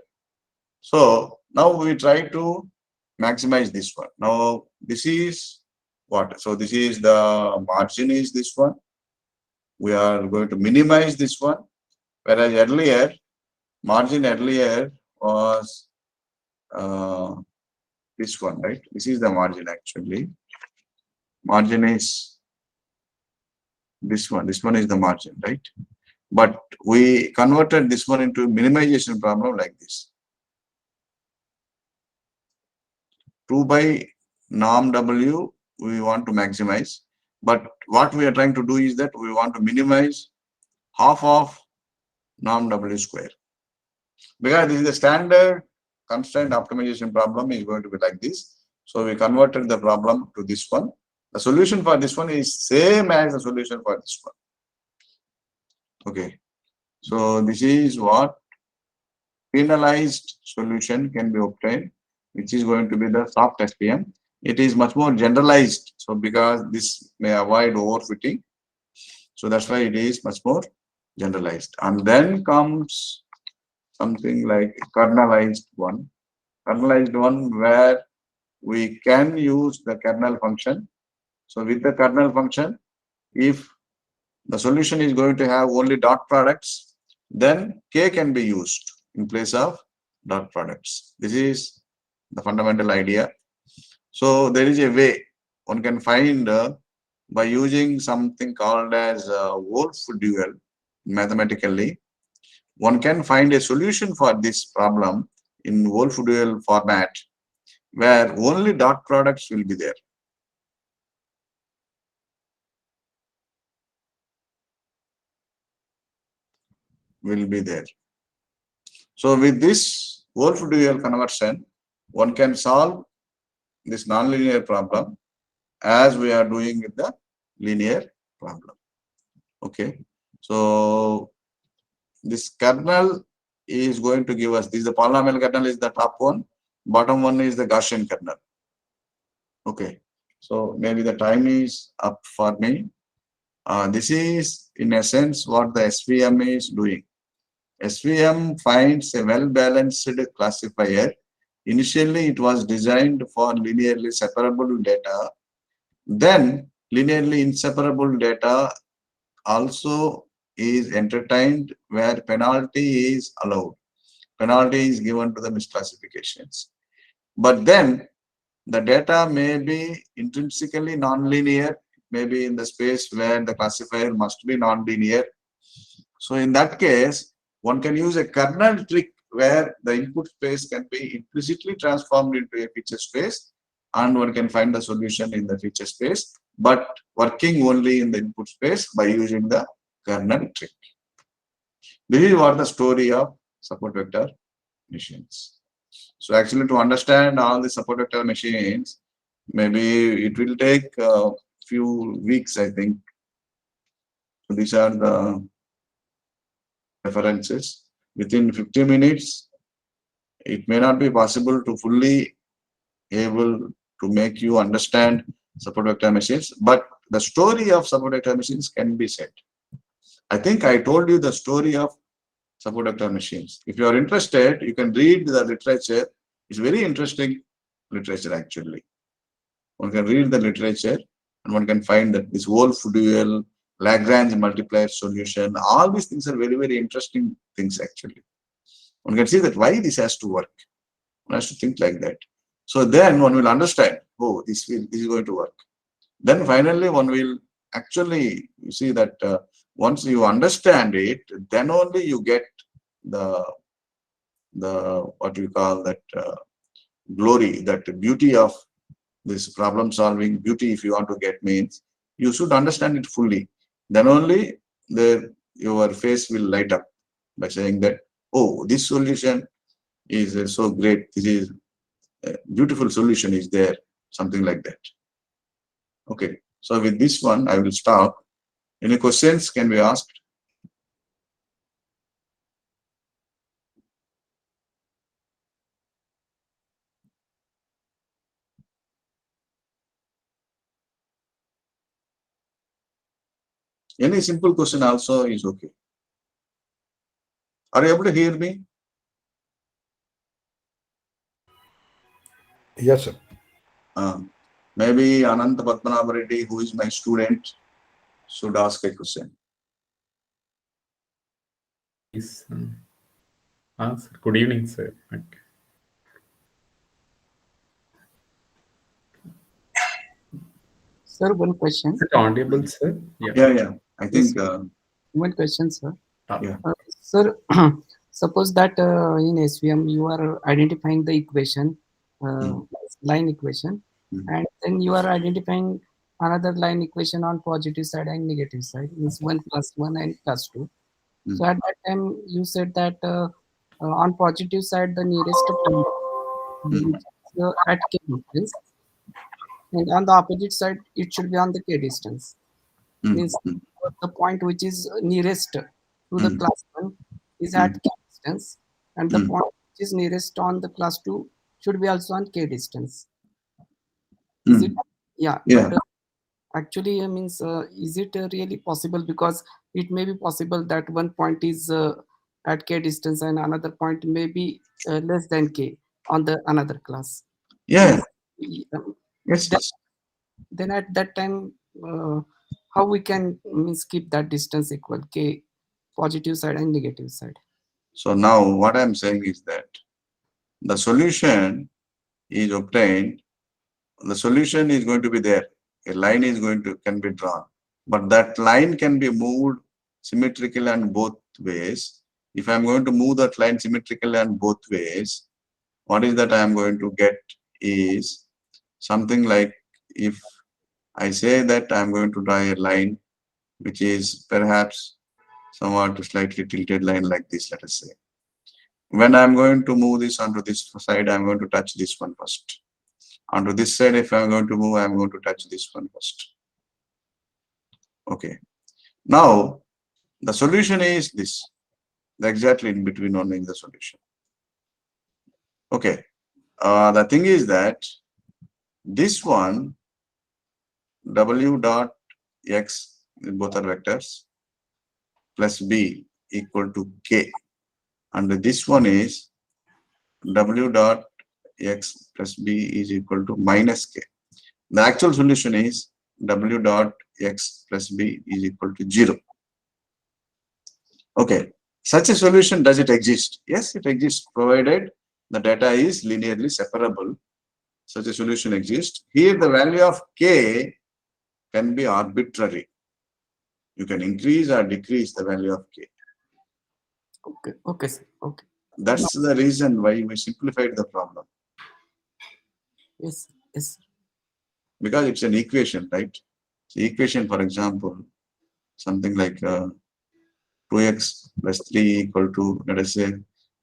So now we try to maximize this one. Now this is what? So this is the margin is this one. We are going to minimize this one. Whereas earlier, margin earlier was this one, right? This is the margin actually. Margin is this one. This one is the margin, right? But we converted this one into minimization problem like this. 2 by norm W, we want to maximize. But what we are trying to do is that we want to minimize half of norm W square. Because this is the standard constraint optimization problem is going to be like this. So we converted the problem to this one. The solution for this one is same as the solution for this one. Okay. So this is what penalized solution can be obtained, which is going to be the soft SPM. It is much more generalized. So because this may avoid overfitting, so that's why it is much more generalized. And then comes something like kernelized one. Kernelized one where we can use the kernel function. So with the kernel function, if the solution is going to have only dot products, then K can be used in place of dot products. This is the fundamental idea. So there is a way one can find by using something called as Wolf dual mathematically. One can find a solution for this problem in Wolf dual format where only dot products will be there. Will be there. So with this Wolf dual conversion, one can solve this nonlinear problem as we are doing with the linear problem. Okay. So this kernel is going to give us this. The polynomial kernel is the top one, bottom one is the Gaussian kernel. Okay. So maybe the time is up for me. This is in essence what the SVM is doing. SVM finds a well-balanced classifier. Initially, it was designed for linearly separable data. Then, linearly inseparable data also is entertained where penalty is allowed. Penalty is given to the misclassifications. But then, the data may be intrinsically nonlinear, maybe in the space where the classifier must be nonlinear. So in that case, one can use a kernel trick where the input space can be implicitly transformed into a feature space and one can find the solution in the feature space, but working only in the input space by using the kernel trick. This is what the story of support vector machines. So actually to understand all the support vector machines, maybe it will take a few weeks, I think. So these are the references. Within 50 minutes, it may not be possible to fully able to make you understand support vector machines, but the story of support vector machines can be said. I think I told you the story of support vector machines. If you are interested, you can read the literature. It's very interesting literature actually. One can read the literature and one can find that this Wolf dual, Lagrange multiplier solution, all these things are very, very interesting things actually. One can see that why this has to work. One has to think like that. So then one will understand, oh, this is going to work. Then finally one will actually, you see that once you understand it, then only you get the what we call that glory, that beauty of this problem solving. Beauty, if you want to get, means you should understand it fully. Then only your face will light up by saying that, oh, this solution is so great. This is a beautiful solution is there, something like that. Okay. So with this one, I will stop. Any questions can be asked? Any simple question also is okay. Are you able to hear me? Yes, sir. Maybe Ananta Padmanabha Reddy, who is my student, should ask a question. Please. Sir. Good evening, sir. Sir, one question. Is it audible, sir? Yeah. I think. One question, sir. Yeah. Sir, suppose that in SVM you are identifying the equation, line equation, and then you are identifying another line equation on positive side and negative side, means 1 plus 1 and plus 2. So at that time you said that on positive side the nearest point which is at k distance, and on the opposite side it should be on the k distance. Means the point which is nearest to the class 1 is at k distance, and the point which is nearest on the class 2 should be also on k distance. Is it? Yeah, Yeah. but actually, means, is it really possible? Because it may be possible that one point is at k distance and another point may be less than k on the another class. Yeah. Means, Yes. Yes. then at that time, how we can means keep that distance equal, k positive side and negative side. So now what I'm saying is that the solution is obtained. The solution is going to be there. A line is going to can be drawn, but that line can be moved symmetrical and both ways. If I'm going to move that line symmetrical and both ways, what is that I am going to get is something like, if I say that I'm going to draw a line which is perhaps somewhat slightly tilted line like this, let us say. When I'm going to move this onto this side, I'm going to touch this one first. Onto this side, if I'm going to move, I'm going to touch this one first. Okay. Now, the solution is this. Exactly in between only the solution. Okay. The thing is that this one, w dot x, both are vectors, plus b equal to k. And this one is w dot x plus b is equal to minus k. The actual solution is w dot x plus b is equal to 0. Okay. Such a solution, does it exist? Yes, it exists, provided the data is linearly separable. Such a solution exists. Here, the value of k can be arbitrary. You can increase or decrease the value of k. Okay, okay, sir. Okay. That's the reason why we simplified the problem. Yes, yes. Because it's an equation, right? So equation, for example, something like 2x plus 3 equal to, let us say,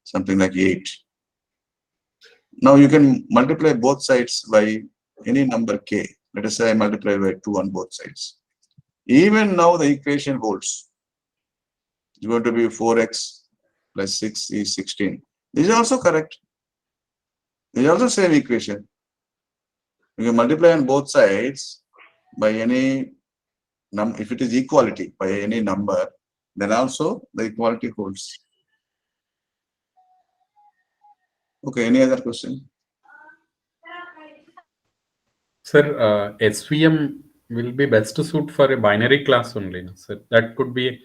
something like 8. Now you can multiply both sides by any number k. Let us say I multiply by 2 on both sides. Even now the equation holds. It's going to be 4x plus 6 is 16. This is also correct. This is also same equation. You can multiply on both sides by any if it is equality by any number, then also the equality holds. Okay, any other question? Sir, SVM will be best to suit for a binary class only, no, sir. That could be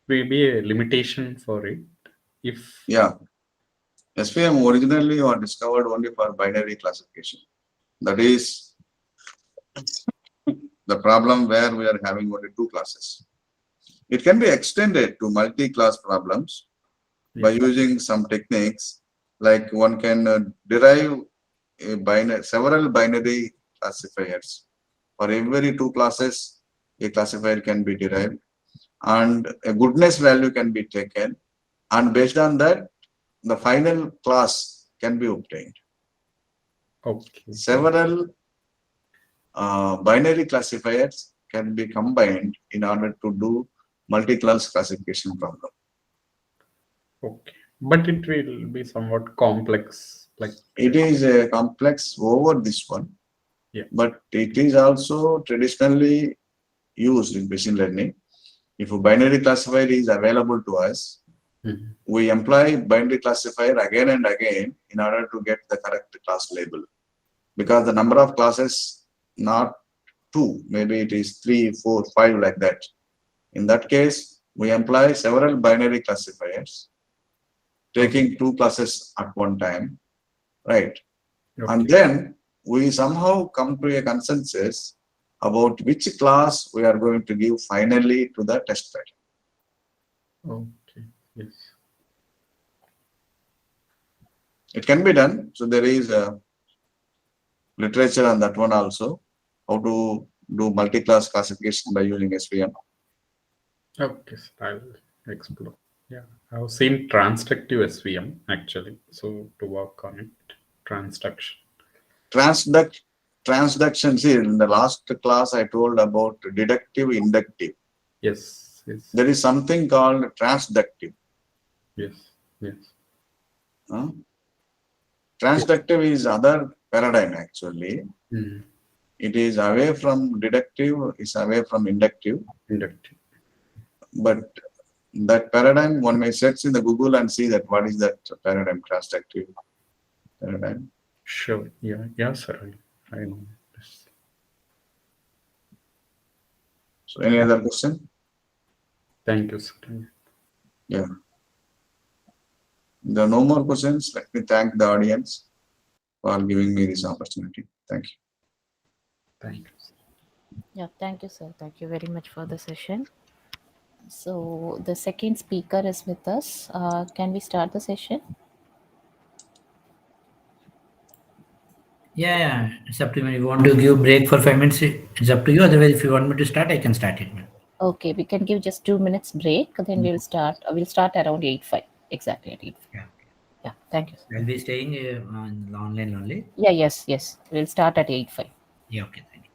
will be a limitation for it. If Yeah, SVM originally was discovered only for binary classification. That is the problem where we are having only two classes. It can be extended to multi-class problems by using some techniques, like one can derive several binary classifiers. For every two classes, a classifier can be derived, and a goodness value can be taken, and based on that, the final class can be obtained. okay, Several binary classifiers can be combined in order to do multi-class classification problem. okay, but it will be somewhat complex. Like It is a complex over this one, yeah, but it is also traditionally used in machine learning. If a binary classifier is available to us, we employ binary classifier again and again in order to get the correct class label. Because the number of classes, not 2, maybe it is 3, 4, 5 like that. In that case, we employ several binary classifiers, taking 2 classes at one time, right? okay. And then we somehow come to a consensus about which class we are going to give finally to the test bed. Okay, yes. It can be done. So there is a literature on that one also, how to do multi-class classification by using SVM. Okay, sir, I will explore. Yeah, I've seen transductive SVM actually, so to work on it, transduction. Transduction, see, in the last class I told about deductive, inductive. Yes, yes. There is something called transductive. Yes, yes. Huh? Transductive is other paradigm actually. It is away from deductive, is away from inductive. Inductive. But that paradigm, one may search in the Google and see that what is that paradigm, transductive paradigm. Sure. Yeah, sir. I know this. So any other question? Thank you, sir. Yeah. There are no more questions. Let me thank the audience for giving me this opportunity. Thank you. Thank you. Yeah, thank you, sir. Thank you very much for the session. So the second speaker is with us. Can we start the session? Yeah, it's up to me. If you want to give break for 5 minutes, it's up to you. Otherwise, if you want me to start, I can start it, man. Okay, we can give just 2 minutes break. Then we'll start. We'll start around 8:05. Exactly at 8:05. Yeah. Yeah, thank you. I'll be staying on online only. Yeah, yes. We'll start at 8:05. Yeah, okay, thank you.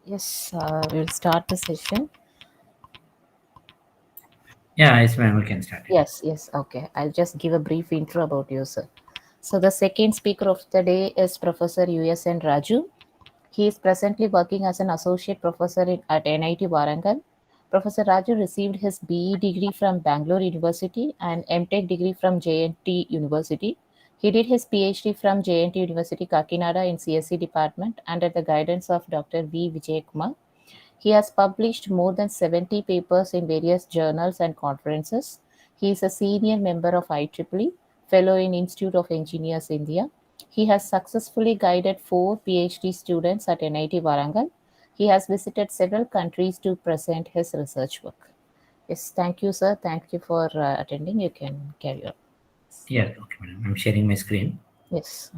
Yes, we'll start the session. Yeah, yes, ma'am, we can start it. Yes. Okay. I'll just give a brief intro about you, sir. So the second speaker of the day is Professor USN Raju. He is presently working as an associate professor at NIT Warangal. Professor Raju received his BE degree from Bangalore University and MTech degree from JNT University. He did his PhD from JNT University Kakinada in CSE department under the guidance of Dr. V. Kumar. He has published more than 70 papers in various journals and conferences. He is a senior member of IEEE, fellow in Institute of Engineers India. He has successfully guided 4 PhD students at NIT Warangal. He has visited several countries to present his research work. Yes, thank you, sir. Thank you for attending. You can carry on. Yeah, okay, madam. I'm sharing my screen. Yes.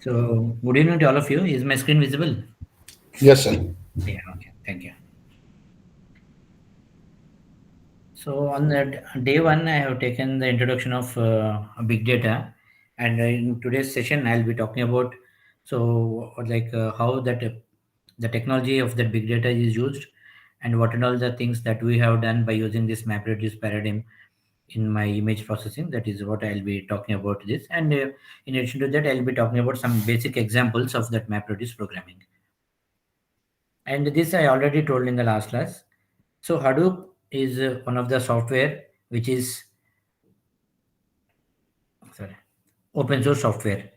So, good evening to all of you. Is my screen visible? Yes, sir. Yeah, okay, thank you. So, on the day one, I have taken the introduction of big data. And in today's session, I'll be talking about how that the technology of that big data is used, and what and all the things that we have done by using this MapReduce paradigm in my image processing. That is what I'll be talking about this. And in addition to that, I'll be talking about some basic examples of that MapReduce programming. And this I already told in the last class. So Hadoop is one of the software which is sorry, open source software.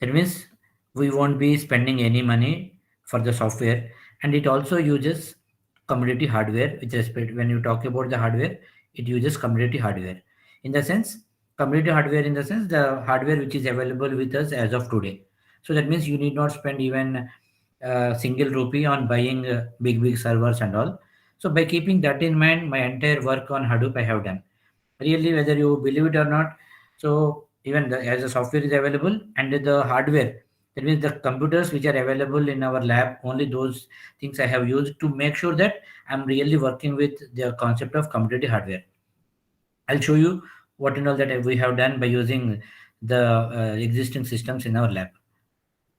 That means we won't be spending any money for the software, and it also uses commodity hardware. With respect, when you talk about the hardware, it uses commodity hardware. In the sense, commodity hardware in the sense the hardware which is available with us as of today. So that means you need not spend even a single rupee on buying big servers and all. So by keeping that in mind, my entire work on Hadoop I have done. Really, whether you believe it or not, so even as the software is available and the hardware, that means the computers which are available in our lab, only those things I have used to make sure that I'm really working with the concept of commodity hardware. I'll show you what and all that we have done by using the existing systems in our lab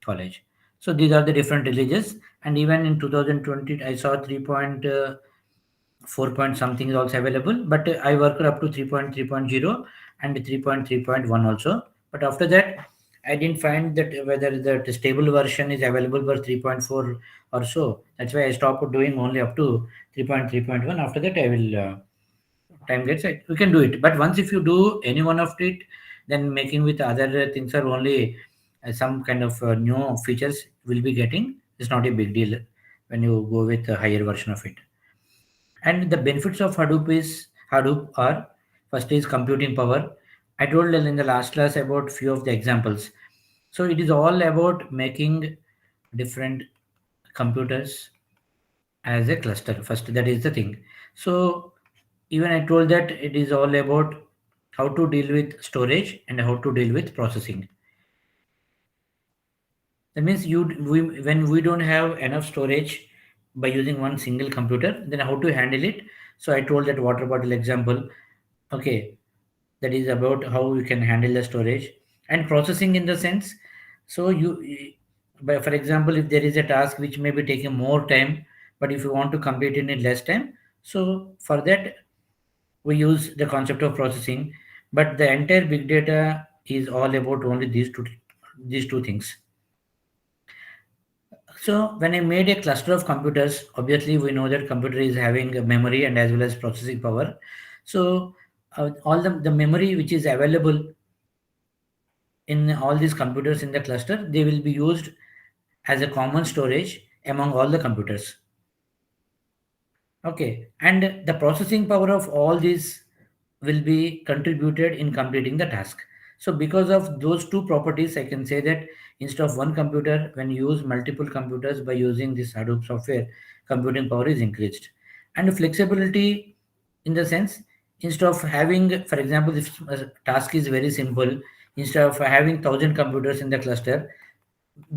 college. So these are the different releases, and even in 2020 I saw 4 point something is also available, but I worked up to 3.3.0 and 3.3.1 also. But after that, I didn't find that whether the stable version is available for 3.4 or so. That's why I stopped doing only up to 3.3.1. After that, I will time gets it. We can do it. But once if you do any one of it, then making with other things are only some kind of new features will be getting. It's not a big deal when you go with a higher version of it. And the benefits of Hadoop are, first is computing power. I told in the last class about few of the examples. So it is all about making different computers as a cluster. First, that is the thing. So even I told that it is all about how to deal with storage and how to deal with processing. That means when we don't have enough storage by using one single computer, then how to handle it. So I told that water bottle example. Okay, that is about how we can handle the storage and processing in the sense. So for example, if there is a task which may be taking more time, but if you want to complete it in less time, so for that we use the concept of processing. But the entire big data is all about only these two things. So when I made a cluster of computers, obviously we know that computer is having a memory and as well as processing power. So all the memory which is available in all these computers in the cluster, they will be used as a common storage among all the computers. Okay, and the processing power of all these will be contributed in completing the task. So because of those two properties, I can say that instead of one computer, when you use multiple computers by using this Hadoop software, computing power is increased. And flexibility in the sense, instead of having, for example, if a task is very simple, instead of having 1,000 computers in the cluster,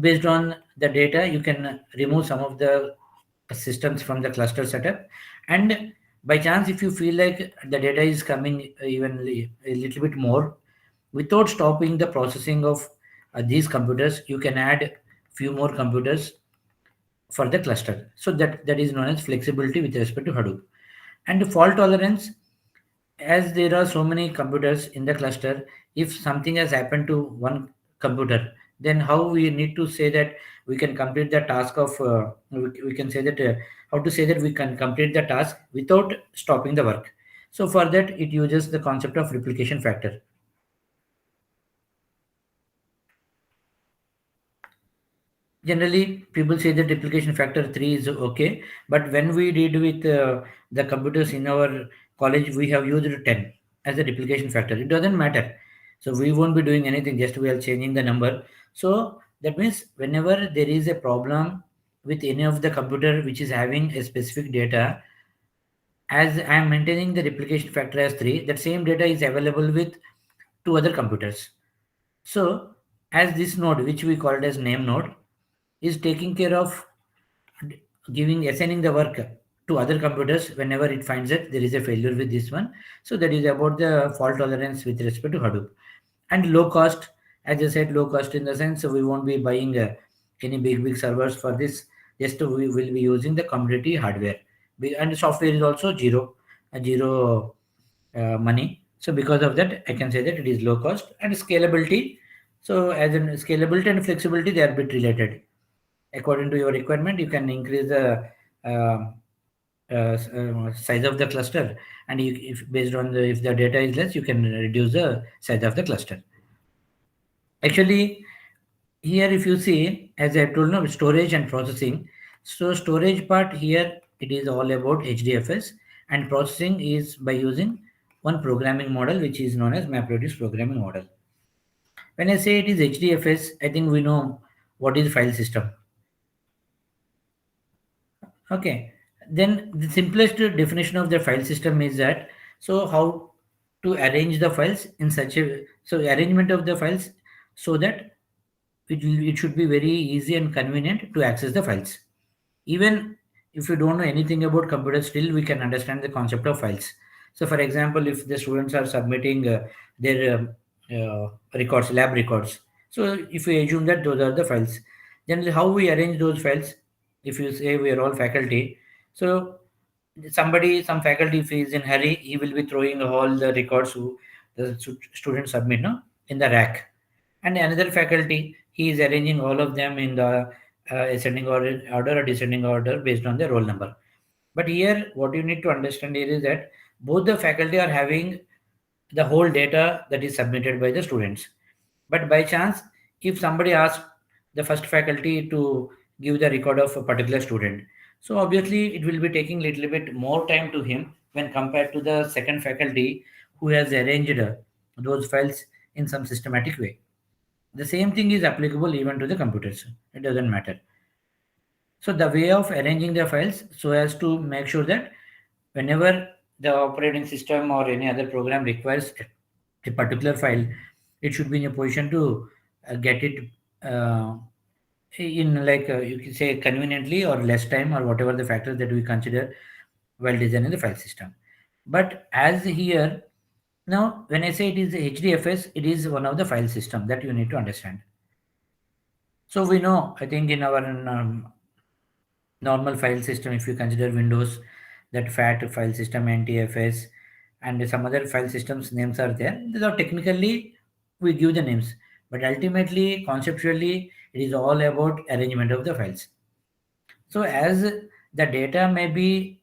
based on the data, you can remove some of the systems from the cluster setup. And by chance, if you feel like the data is coming even a little bit more, without stopping the processing of these computers, you can add few more computers for the cluster. So that is known as flexibility with respect to Hadoop. And fault tolerance, as there are so many computers in the cluster, if something has happened to one computer, then how we need to say that we can complete the task of we can say that how to say that we can complete the task without stopping the work. So for that, it uses the concept of replication factor. Generally people say that replication factor 3 is okay, but when we did with the computers in our college, we have used 10 as a replication factor. It doesn't matter, so we won't be doing anything, just we are changing the number. So that means whenever there is a problem with any of the computer which is having a specific data, as I am maintaining the replication factor as 3, that same data is available with two other computers. So as this node, which we call it as name node, is taking care of assigning the work to other computers whenever it finds that there is a failure with this one. So that is about the fault tolerance with respect to Hadoop. And low cost, As I said, low cost in the sense we won't be buying any big servers for this. Just we will be using the commodity hardware. And software is also zero money. So because of that, I can say that it is low cost and scalability. So as in scalability and flexibility, they are bit related. According to your requirement, you can increase the size of the cluster, and if based on if the data is less, you can reduce the size of the cluster. Actually, here if you see, as I told now, storage and processing. So storage part here, it is all about HDFS, and processing is by using one programming model which is known as MapReduce programming model. When I say it is HDFS, I think we know what is file system. Okay, then the simplest definition of the file system is that, so how to arrange the files in such a, so arrangement of the files so that it should be very easy and convenient to access the files. Even if you don't know anything about computers, still we can understand the concept of files. So for example, if the students are submitting their records, lab records, so if we assume that those are the files, generally how we arrange those files, if you say we are all faculty, so some faculty, if he is in hurry, he will be throwing all the records who the students submit, no, in the rack. And another faculty, he is arranging all of them in the ascending order or descending order based on the roll number. But here what you need to understand here is that both the faculty are having the whole data that is submitted by the students. But by chance, if somebody asks the first faculty to give the record of a particular student, so obviously it will be taking little bit more time to him when compared to the second faculty who has arranged those files in some systematic way. The same thing is applicable even to the computers. It doesn't matter. So the way of arranging the files so as to make sure that whenever the operating system or any other program requires a particular file, it should be in a position to get it uh, in like you can say conveniently or less time or whatever the factors that we consider while designing the file system. But as here, now when I say it is HDFS, it is one of the file system that you need to understand. So we know, I think in our normal file system, if you consider Windows, that FAT file system, NTFS, and some other file systems names are there. These are technically we give the names, but ultimately, conceptually, it is all about arrangement of the files. So as the data may be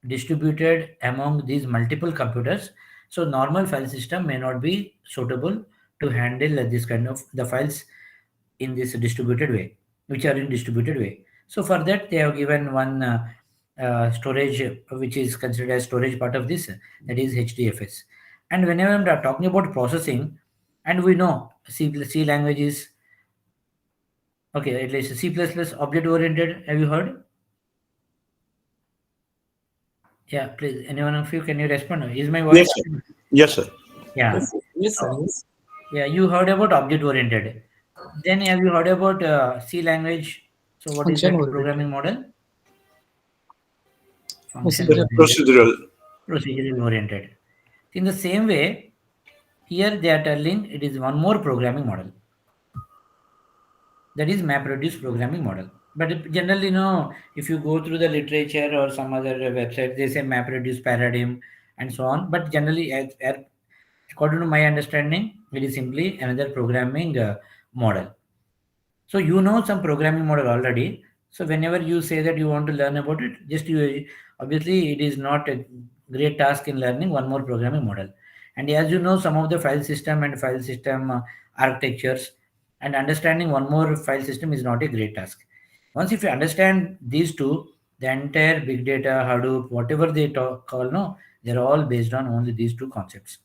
distributed among these multiple computers, so normal file system may not be suitable to handle this kind of the files in this distributed way, which are in distributed way. So for that, they have given one storage, which is considered as storage part of this, that is HDFS. And whenever I'm talking about processing, and we know C language is, okay, at least C++ object oriented. Have you heard? Yeah, please. Anyone of you, can you respond? Is my voice? Yes, sir. Yes, sir. Yeah. Yes, yes, sir. Yes. Yeah, you heard about object oriented. Then have you heard about C language? So what is Function that oriented. programming model? Yes, Function That is oriented, procedural. procedural oriented. In the same way, here they are telling it is one more programming model. That is MapReduce programming model. But generally, if you go through the literature or some other website, they say MapReduce paradigm and so on. But generally, according to my understanding, it is simply another programming model. So you know some programming model already. So whenever you say that you want to learn about it, just you obviously it is not a great task in learning one more programming model. And as you know, some of the file system and file system architectures, and understanding one more file system is not a great task. Once if you understand these two, the entire big data, Hadoop, whatever they call, no, they're all based on only these two concepts.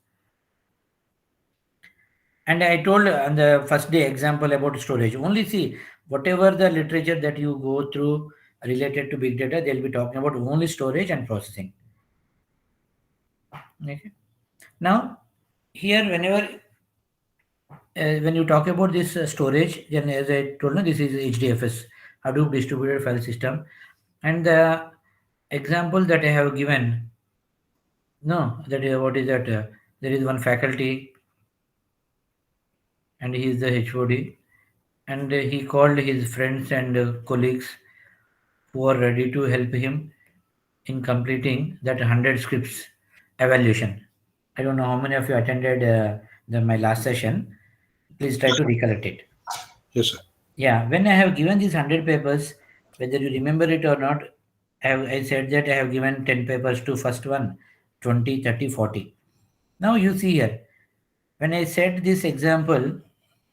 And I told on the first day example about storage. Only see, whatever the literature that you go through related to big data, they'll be talking about only storage and processing. Okay. Now, here, when you talk about this storage, then as I told you, this is HDFS, Hadoop Distributed File System. And the example that I have given, no, that is what is that? There is one faculty. and he is the HOD, and he called his friends and colleagues who are ready to help him in completing that 100 scripts evaluation. I don't know how many of you attended my last session. Please try to recollect it. Yes, sir. Yeah, when I have given these 100 papers, whether you remember it or not, I said that I have given 10 papers to first one, 20, 30, 40. Now you see here, when I said this example,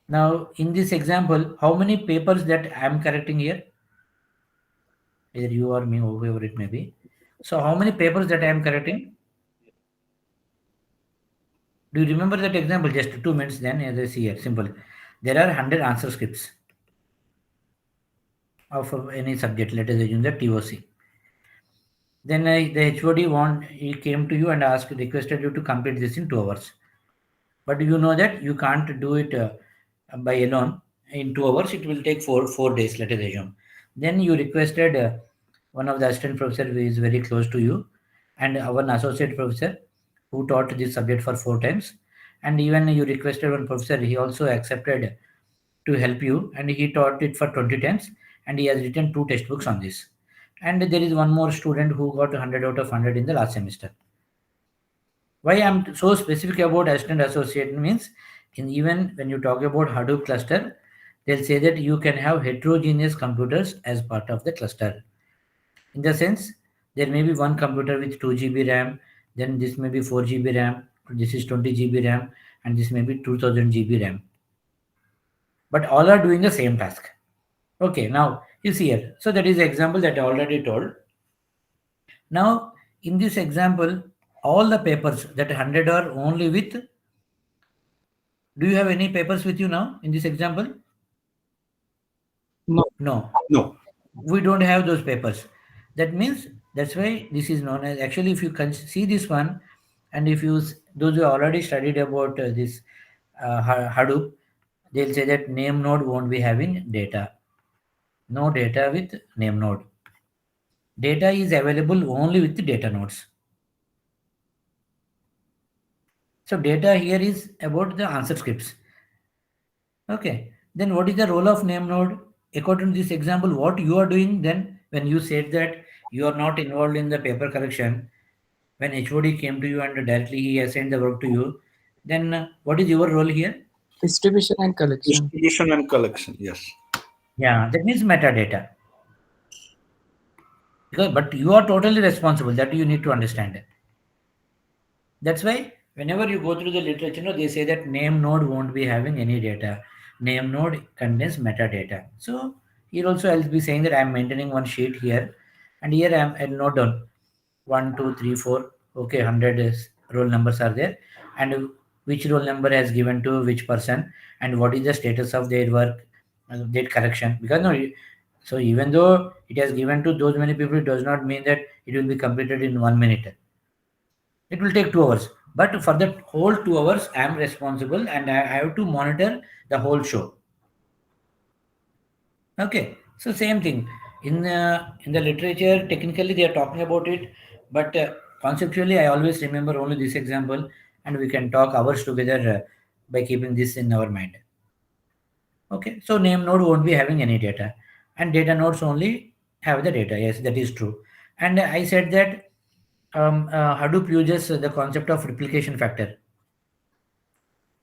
now in this example, how many papers that I am correcting here? Either you or me, or whoever it may be. So how many papers that I am correcting? Do you remember that example? Just 2 minutes then, as I see here, simple. There are 100 answer scripts of any subject, let us assume the TOC. Then the HOD he came to you and requested you to complete this in 2 hours. But you know that you can't do it by alone in 2 hours. It will take four days, let us assume. Then you requested one of the assistant professor who is very close to you, and one associate professor who taught this subject for 4 times, and even you requested one professor. He also accepted to help you, and he taught it for 20 times, and he has written 2 textbooks on this. And there is one more student who got 100 out of 100 in the last semester. Why I'm so specific about assistant associate means, even when you talk about Hadoop cluster, they'll say that you can have heterogeneous computers as part of the cluster. In the sense, there may be one computer with 2 GB RAM, then this may be 4 GB RAM, this is 20 GB RAM, and this may be 2000 GB RAM. But all are doing the same task. Okay, now you see here. So that is the example that I already told. Now, in this example, all the papers that 100 are only with. Do you have any papers with you now in this example? No. No. No. We don't have those papers. That means that's why this is known as, actually, if you can see this one, and if you those who already studied about this Hadoop, they'll say that name node won't be having data. No data with name node. Data is available only with the data nodes. So data here is about the answer scripts. Okay. Then what is the role of name node? According to this example, what you are doing then, when you said that you are not involved in the paper correction, when HOD came to you and directly he assigned the work to you, then what is your role here? Distribution and collection. Distribution and collection. Yes. Yeah, that means metadata. But you are totally responsible. That you need to understand. That's why whenever you go through the literature, they say that name node won't be having any data. Name node contains metadata. So here also I'll be saying that I'm maintaining one sheet here, and here I'll note down 1, 2, 3, 4. Okay, 100 roll numbers are there, and which roll number has given to which person, and what is the status of their work, their correction. Because no, so even though it has given to those many people, it does not mean that it will be completed in 1 minute. It will take 2 hours. But for that whole 2 hours, I am responsible, and I have to monitor the whole show. Okay, so same thing in the literature. Technically, they are talking about it, but conceptually, I always remember only this example, and we can talk hours together by keeping this in our mind. Okay, so name node won't be having any data, and data nodes only have the data. Yes, that is true. And I said that Hadoop uses the concept of replication factor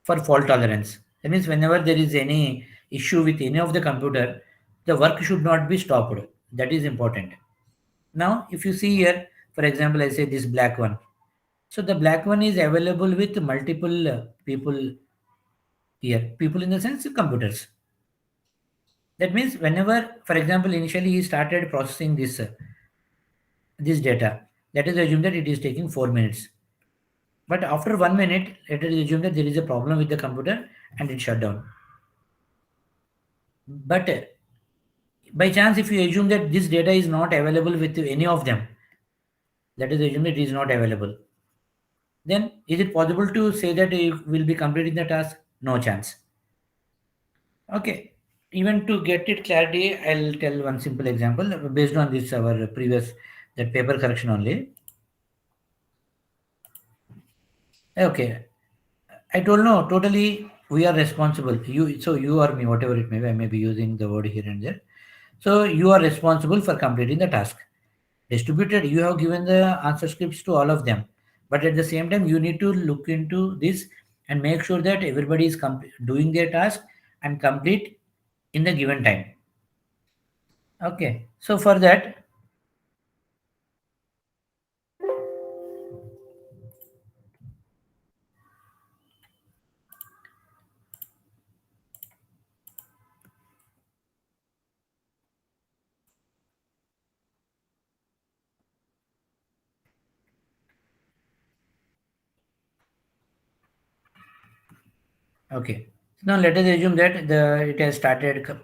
for fault tolerance. That means whenever there is any issue with any of the computer, the work should not be stopped. That is important. Now, if you see here, for example, I say this black one. So the black one is available with multiple people here. People in the sense computers. That means whenever, for example, initially he started processing this data, let us assume that it is taking 4 minutes. But after 1 minute, let us assume that there is a problem with the computer and it shut down. But by chance, if you assume that this data is not available with any of them, let us assume that it is not available, then is it possible to say that you will be completing the task? No chance. Okay. Even to get it clarity, I'll tell one simple example based on this our previous that paper correction only. Okay. I told no, totally we are responsible. You or me, whatever it may be, I may be using the word here and there. So you are responsible for completing the task. Distributed, you have given the answer scripts to all of them, but at the same time, you need to look into this and make sure that everybody is doing their task and complete in the given time. Okay, so for that, okay. Now let us assume that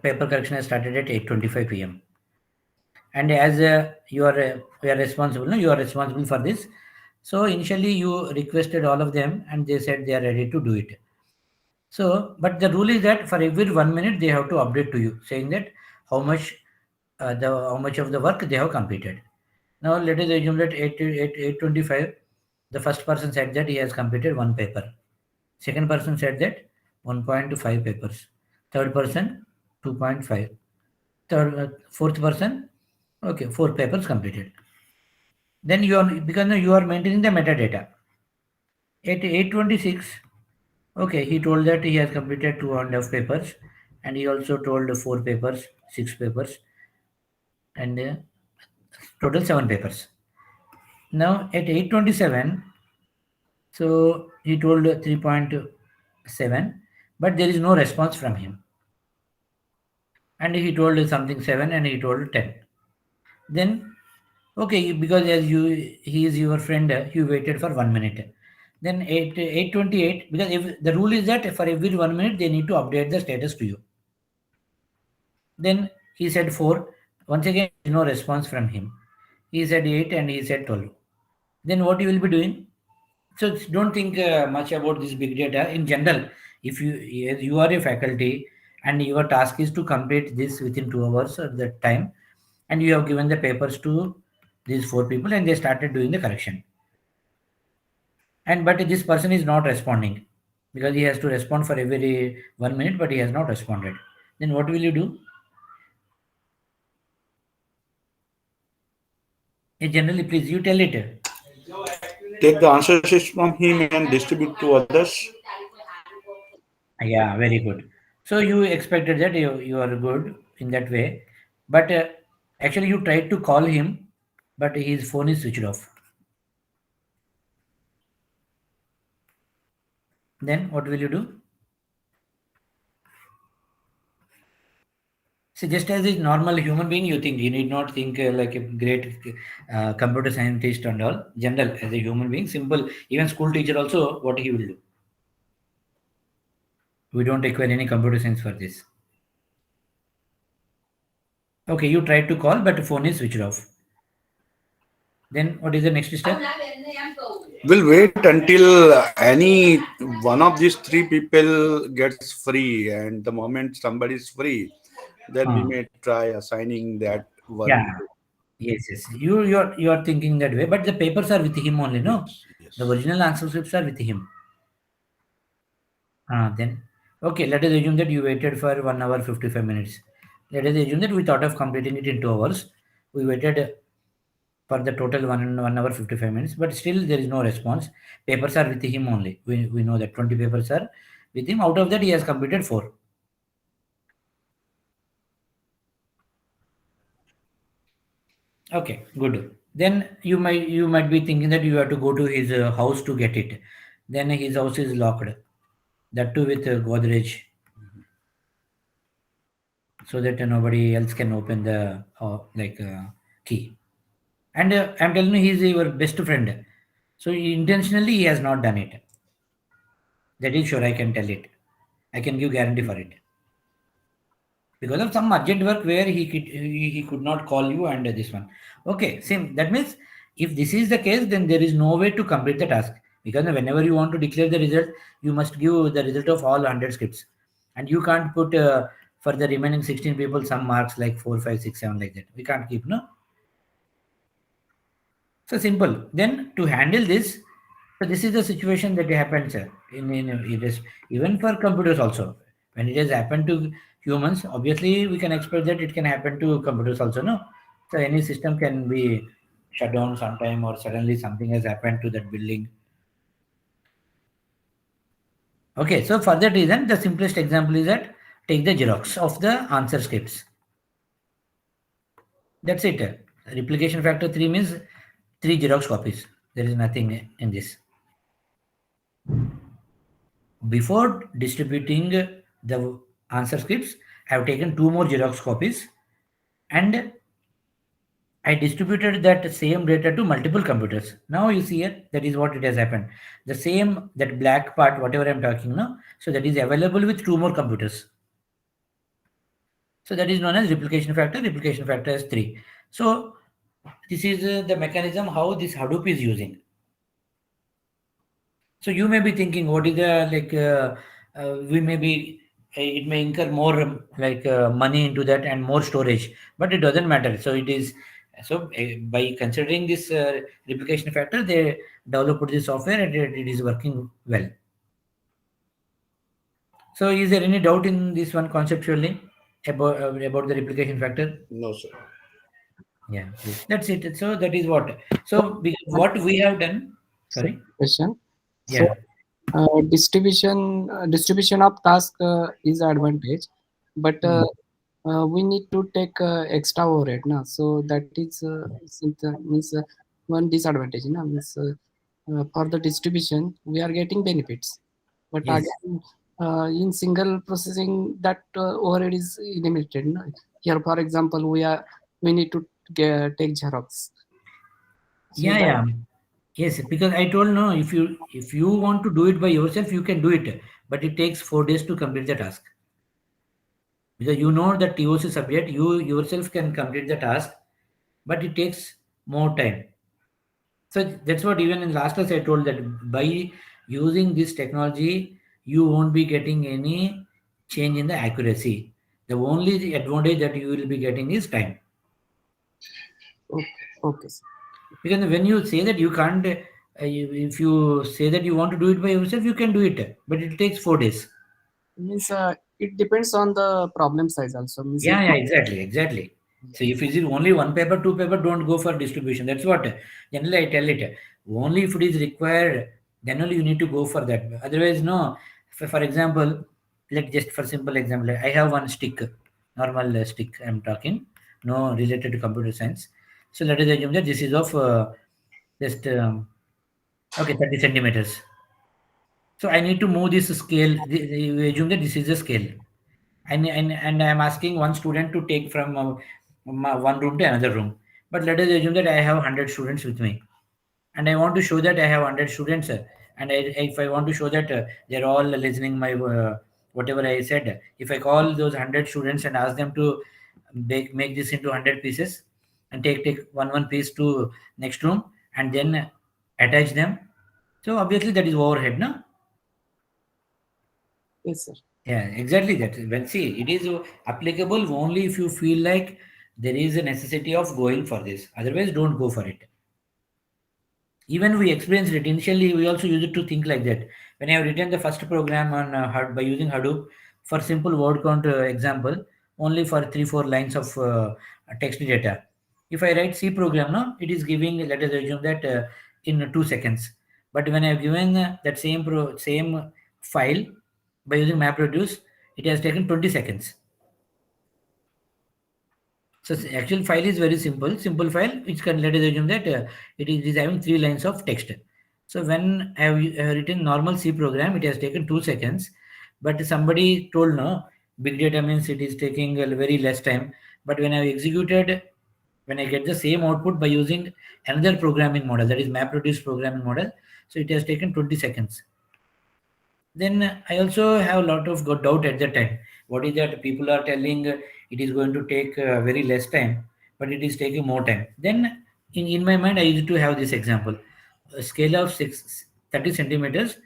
paper correction has started at 8:25 p.m. And as you are responsible, no, you are responsible for this. So initially you requested all of them, and they said they are ready to do it. So, but the rule is that for every 1 minute they have to update to you, saying that how much how much of the work they have completed. Now let us assume that 8:25, the first person said that he has completed one paper. Second person said that 1.5 papers. Third person 2.5. Fourth person, okay, 4 papers completed. Then you are, because you are maintaining the metadata. At 8:26, okay, he told that he has completed 2.5 papers, and he also told 4 papers, 6 papers, and total 7 papers. Now at 8:27, so he told 3.7, but there is no response from him. And he told something 7, and he told 10. Then, okay, because he is your friend, you waited for 1 minute. Then 8:28, because if the rule is that for every 1 minute they need to update the status to you. Then he said 4. Once again, no response from him. He said 8, and he said 12. Then what you will be doing? So don't think much about this big data. In general, if you are a faculty and your task is to complete this within 2 hours of that time, and you have given the papers to these 4 people, and they started doing the correction. And but this person is not responding, because he has to respond for every 1 minute, but he has not responded. Then what will you do? Generally, please you tell it. Take the answer sheets from him and distribute to others. Yeah, very good. So you expected that you are good in that way, but actually you tried to call him, but his phone is switched off. Then what will you do? See, just as a normal human being, you think, you need not think like a great computer scientist and all. General, as a human being, simple. Even school teacher also, what he will do? We don't require any computer science for this. Okay, you tried to call, but phone is switched off. Then what is the next step? We'll wait until any one of these three people gets free, and the moment somebody is free, then we may try assigning that one. Yeah. Yes. You are thinking that way, but the papers are with him only, no? Yes. The original answer scripts are with him. Then, okay, let us assume that you waited for 1 hour 55 minutes. Let us assume that we thought of completing it in 2 hours. We waited for the total 1 hour 55 minutes, but still there is no response. Papers are with him only. We know that 20 papers are with him. Out of that, he has completed 4. Okay, good. Then you might be thinking that you have to go to his house to get it. Then his house is locked. That too with Godrej, so that nobody else can open the key. And I'm telling you, he's your best friend. So intentionally he has not done it. That is sure, I can tell it. I can give guarantee for it. Because of some urgent work where he could not call you, and this one. Okay, same. That means if this is the case, then there is no way to complete the task. Because whenever you want to declare the result, you must give the result of all 100 scripts. And you can't put for the remaining 16 people some marks like 4, 5, 6, 7 like that. We can't keep, no? So simple. Then to handle this, So this is the situation that happens in it is even for computers also. When it has happened to humans, obviously we can expect that it can happen to computers also. No, so any system can be shut down sometime, or suddenly something has happened to that building. Okay, so for that reason, the simplest example is that take the Xerox of the answer scripts. That's it. Replication factor 3 means 3 Xerox copies. There is nothing in this. Before distributing the answer scripts, I have taken 2 more Xerox copies and I distributed that same data to multiple computers. Now you see here, that is what it has happened. The same, that black part, whatever I'm talking now, so that is available with 2 more computers. So that is known as replication factor. Replication factor is 3. So this is the mechanism how this Hadoop is using. So you may be thinking, what is the we may be it may incur more money into that and more storage, but it doesn't matter. So it is by considering this replication factor, they developed this software and it is working well. So is there any doubt in this one conceptually about the replication factor? No, sir. Yeah, that's it. So that is what. So One what we have done. Sorry. question. So Yeah. distribution of task is advantage, but we need to take extra overhead na. So that is means one disadvantage na. Means for the distribution we are getting benefits, but Yes. again in single processing that overhead is limited na. Here for example we need to take Xerox. So Yeah, that yeah. Yes, because I told no, if you want to do it by yourself, you can do it, but it takes 4 days to complete the task. Because you know the TOC subject, you yourself can complete the task, but it takes more time. So that's what even in last class I told that by using this technology, you won't be getting any change in the accuracy. The only advantage that you will be getting is time. okay, okay. Because when you say that you can't, if you say that you want to do it by yourself, you can do it, but it takes 4 days. Means it depends on the problem size also. Means Yeah, yeah, exactly. So if it is only 1 paper, 2 paper, don't go for distribution. That's what generally I tell it. Only if it is required, then only you need to go for that. Otherwise, no. For example, let just for simple example, I have one stick, normal stick. I'm talking, no related to computer science. So let us assume that this is of just okay 30 centimeters. So I need to move this scale. We assume that this is the scale, and I'm asking one student to take from one room to another room. But let us assume that I have 100 students with me, and I want to show that I have 100 students, and if I want to show that they're all listening my whatever I said, if I call those 100 students and ask them to make this into 100 pieces and take one piece to next room and then attach them, so obviously that is overhead, no? yes, sir. Yeah, exactly that. Well, see, it is applicable only if you feel like there is a necessity of going for this. Otherwise, don't go for it. Even we experienced it initially, we also used it to think like that. When I have written the first program on by using Hadoop for simple word count example, only for 3-4 lines of text data. If I write C program, no, it is giving. Let us assume that in 2 seconds. But when I have given that same file by using MapReduce, it has taken 20 seconds. So actual file is very simple file, which can let us assume that it is having 3 lines of text. So when I have written normal C program, it has taken 2 seconds, but somebody told no, big data means it is taking a very less time. But when I executed, when I get the same output by using another programming model, that is MapReduce programming model, so it has taken 20 seconds. Then I also have a lot of doubt at that time. What is that people are telling it is going to take very less time, but it is taking more time. Then in my mind, I used to have this example. A scale of 30 centimeters.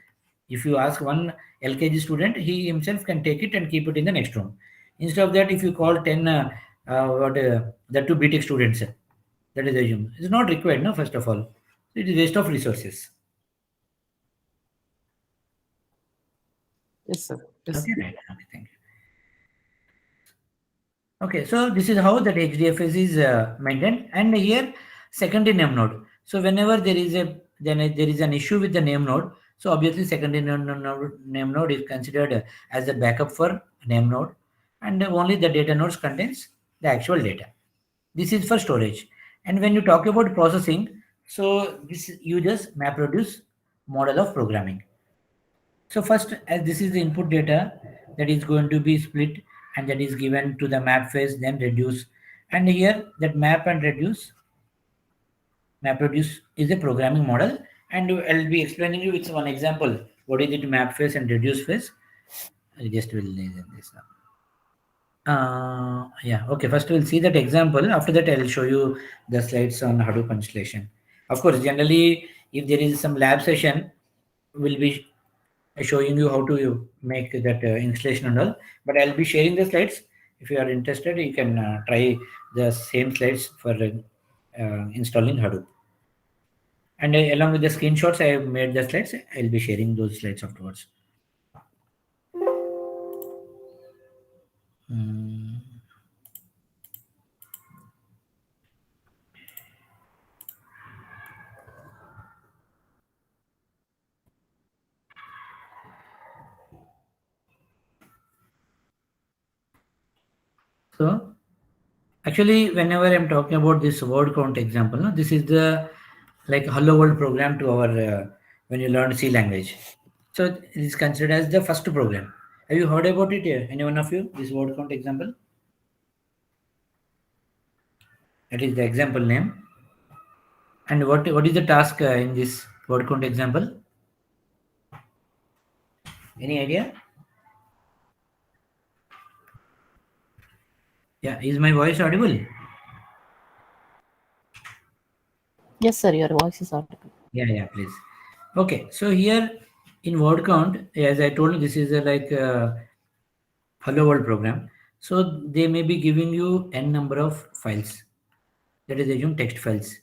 If you ask one LKG student, he himself can take it and keep it in the next room. Instead of that, if you call 10, the two BTech students, that is assumed. It's not required, no, first of all. It is waste of resources. Yes, sir. Yes. Okay, right. Okay, thank you. Okay, so this is how that HDFS is maintained, and here secondary name node. So whenever there is an issue with the name node, so obviously secondary name node is considered as a backup for name node, and only the data nodes contains the actual data. This is for storage. And when you talk about processing, so this uses MapReduce model of programming. So first, as this is the input data that is going to be split and that is given to the map phase, then reduce. And here that MapReduce is a programming model. And I'll be explaining you with one example. What is it map phase and reduce phase? I just will lay this now. Yeah, okay. First, we'll see that example. After that, I'll show you the slides on Hadoop installation. Of course, generally, if there is some lab session, we'll be showing you how to make that installation and all. But I'll be sharing the slides. If you are interested, you can try the same slides for installing Hadoop. And along with the screenshots, I have made the slides. I'll be sharing those slides afterwards. So actually, whenever I'm talking about this word count example, no, this is the like hello world program to our when you learn C language. So it is considered as the first program. Have you heard about it? Any one of you? This word count example. That is the example name. And what is the task in this word count example? Any idea? Yeah, is my voice audible? Yes, sir, your voice is audible. Yeah, please. Okay, so here in word count, as I told you, this is a like hello world program. So they may be giving you n number of files. That is assume text files.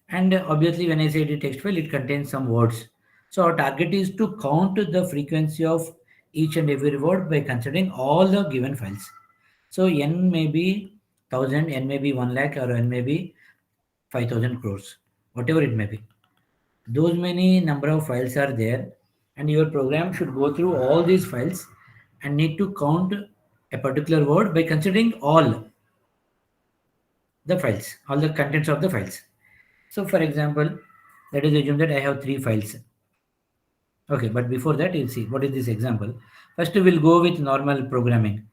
And obviously, when I say the text file, it contains some words. So our target is to count the frequency of each and every word by considering all the given files. So n may be 1000, n may be 1 lakh, or n may be 5000 crores, whatever it may be. Those many number of files are there, and your program should go through all these files and need to count a particular word by considering all the files, all the contents of the files. So for example, let us assume that I have 3 files. Okay, but before that, you'll see what is this example. First, we'll go with normal programming.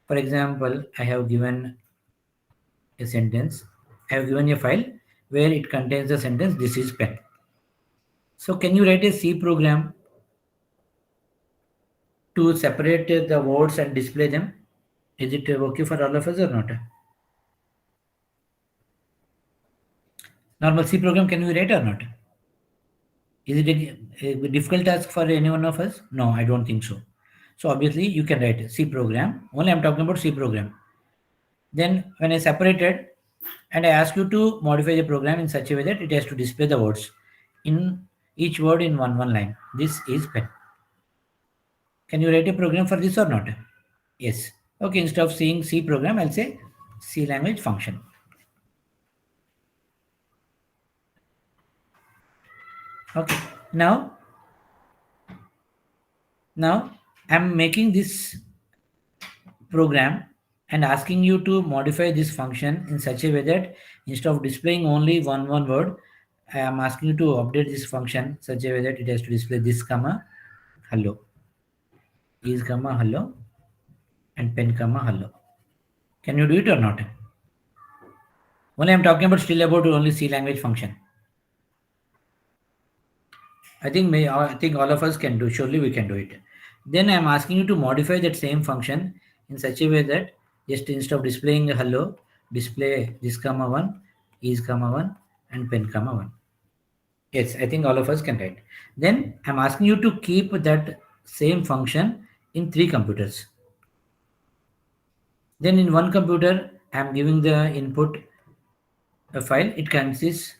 For example, I have given a sentence. I have given a file where it contains the sentence, this is pen. So can you write a C program to separate the words and display them? Is it okay for all of us or not? Normal C program, can we write or not? Is it a difficult task for any one of us? No, I don't think so. So obviously you can write a C program. Only I'm talking about C program. Then when I separated and I ask you to modify the program in such a way that it has to display the words in each word in one line. This is pen. Can you write a program for this or not? Yes. Okay, instead of saying C program, I'll say C language function. Okay, now I'm making this program and asking you to modify this function in such a way that instead of displaying only one word, I am asking you to update this function such a way that it has to display this comma hello, is comma hello, and pen comma hello. Can you do it or not? Only I'm talking about still about only C language function. I think all of us can do. Surely we can do it. Then I'm asking you to modify that same function in such a way that just instead of displaying hello, display this comma 1, is comma 1, and pen comma 1. Yes, I think all of us can write. Then I'm asking you to keep that same function in 3 computers. Then in one computer, I'm giving the input a file. It consists,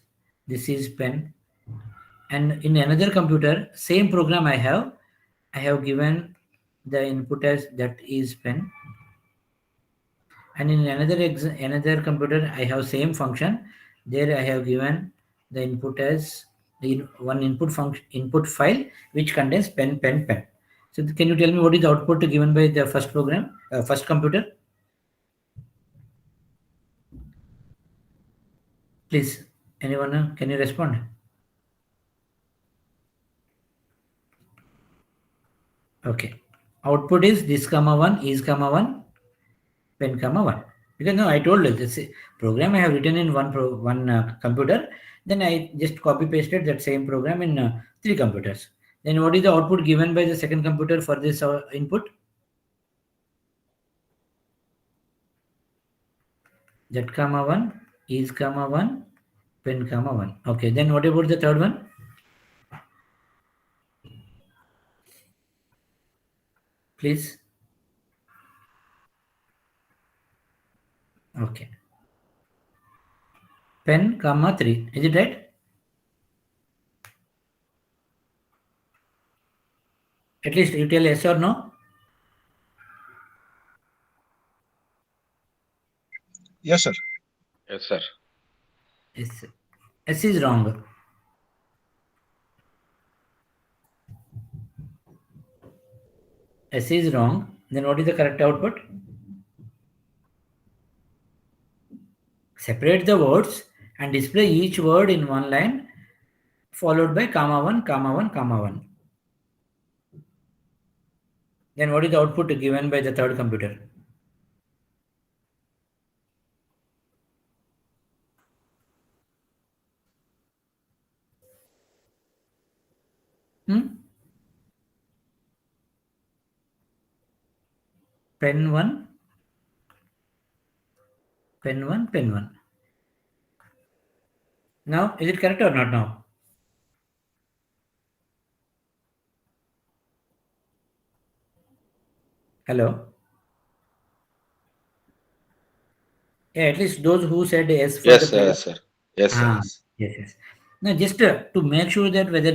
this is pen. And in another computer, same program I have given the input as that is pen. And in another computer I have same function. There I have given the input as one input function, input file, which contains pen. So can you tell me what is the output given by the first program, first computer? Please, anyone, can you respond? Okay, output is this comma 1 is comma 1 pen comma 1. Because no, I told you this program I have written in one computer, then I just copy pasted that same program in 3 computers. Then what is the output given by the second computer for this input? Z comma 1 is comma 1 pen comma 1. Okay, then what about the third one? Please. Okay, pen comma 3, is it right? At least you tell yes or no. Yes, sir. Yes, sir. Yes. S is wrong. S is wrong. Then what is the correct output? Separate the words and display each word in one line followed by comma 1, comma 1, comma 1. Then what is the output given by the third computer? Pen 1, pen 1, pen 1. Now, is it correct or not now? Hello? Yeah, at least those who said yes for Yes, the sir. program. Yes, sir. Yes, sir. Yes. Now, just to make sure that whether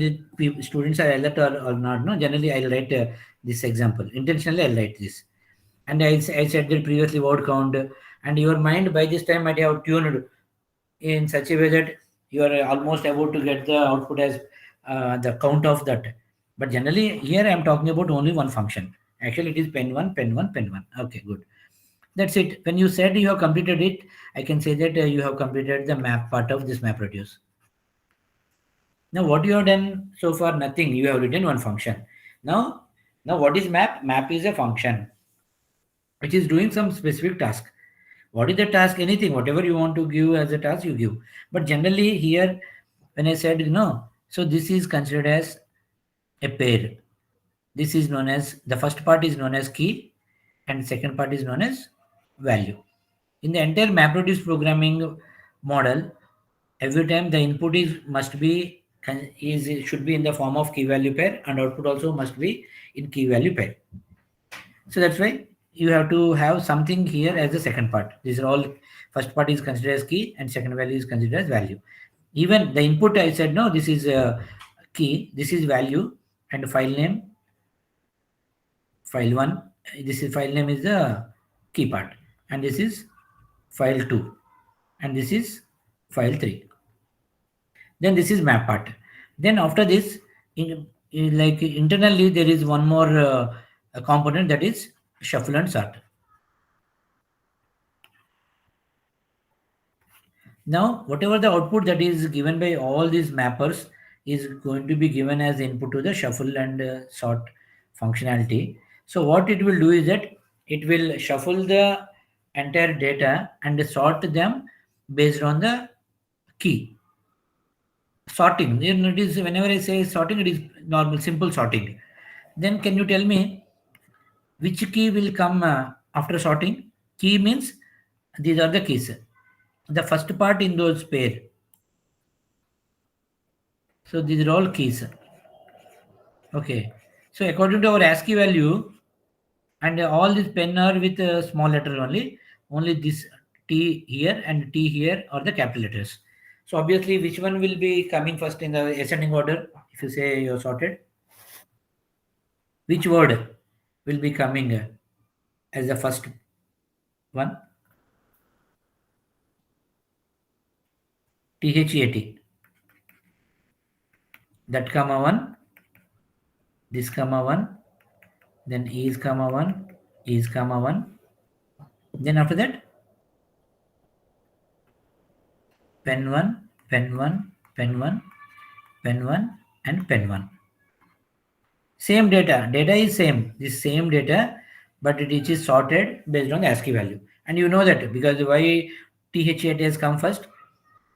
students are alert or not, no, generally I'll write this example. Intentionally, I'll write this. And I said that previously word count, and your mind by this time might have tuned in such a way that you are almost about to get the output as the count of that. But generally, here I am talking about only one function. Actually, it is pen 1, pen 1, pen 1. Okay, good. That's it. When you said you have completed it, I can say that you have completed the map part of this map reduce. Now, what you have done so far? Nothing. You have written one function. Now what is map? Map is a function which is doing some specific task. What is the task? Anything, whatever you want to give as a task, you give. But generally here, when I said, so this is considered as a pair. This is known as, the first part is known as key and second part is known as value. In the entire MapReduce programming model, every time the input should be in the form of key value pair, and output also must be in key value pair. So that's why you have to have something here as the second part. These are all, first part is considered as key and second value is considered as value. Even the input I said, no, this is key, this is value, and file name, file 1, this is file name is the key part, and this is file 2, and this is file 3. Then this is map part. Then after this, like internally there is one more component, that is shuffle and sort. Now, whatever the output that is given by all these mappers is going to be given as input to the shuffle and sort functionality. So what it will do is that it will shuffle the entire data and sort them based on the key. Sorting, it is, whenever I say sorting, it is normal, simple sorting. Then can you tell me which key will come after sorting? Key means these are the keys. The first part in those pair. So these are all keys. Okay. So according to our ASCII value, and all these pen are with a small letter only. Only this T here and T here are the capital letters. So obviously, which one will be coming first in the ascending order? If you say you're sorted, which word? will be coming as the first one. THAT, that comma 1, this comma 1, then is comma 1, is comma 1. Then after that, pen 1, pen 1, pen 1, pen 1, and pen 1. Same data is same, this same data, but it is sorted based on the ASCII value. And you know that because why THAT has come first?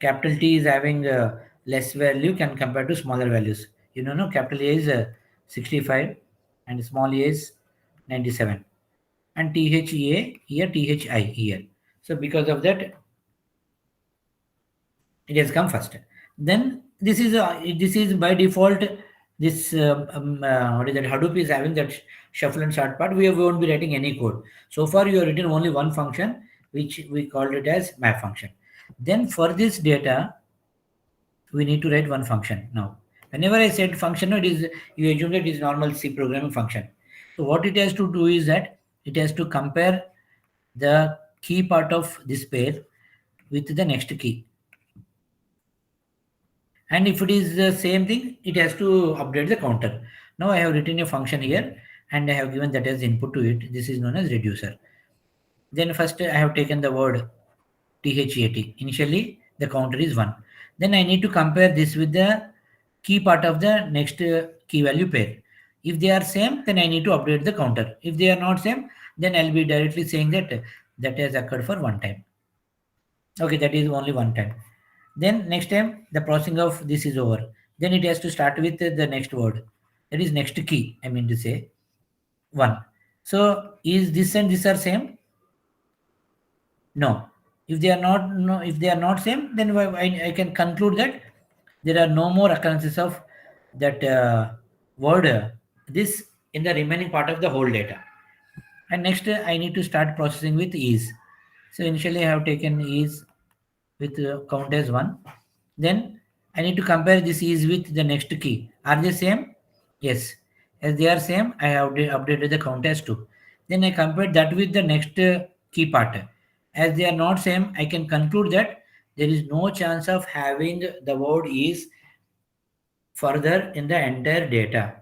Capital T is having less value can compare to smaller values. You know, no, capital A is 65 and small a is 97. And THA here, THI here. So because of that, it has come first. Then this is by default. This what is that? Hadoop is having that shuffle and sort part. We won't be writing any code. So far, you have written only one function, which we called it as map function. Then for this data, we need to write one function now. Whenever I said function, it is you assume that it is normal C programming function. So what it has to do is that it has to compare the key part of this pair with the next key. And if it is the same thing, it has to update the counter. Now I have written a function here and I have given that as input to it. This is known as reducer. Then first I have taken the word THAT. Initially the counter is 1. Then I need to compare this with the key part of the next key value pair. If they are same, then I need to update the counter. If they are not same, then I'll be directly saying that that has occurred for one time. Okay, that is only one time. Then next time the processing of this is over. Then it has to start with the next word. That is next key, I mean to say 1. So is this and this are same? No. If they are not, no, if they are not same, then I can conclude that there are no more occurrences of that word this in the remaining part of the whole data. And next I need to start processing with is. So initially I have taken is with count as 1. Then I need to compare this is with the next key. Are they same? Yes. As they are same, I have updated the count as 2. Then I compare that with the next key part. As they are not same, I can conclude that there is no chance of having the word is further in the entire data.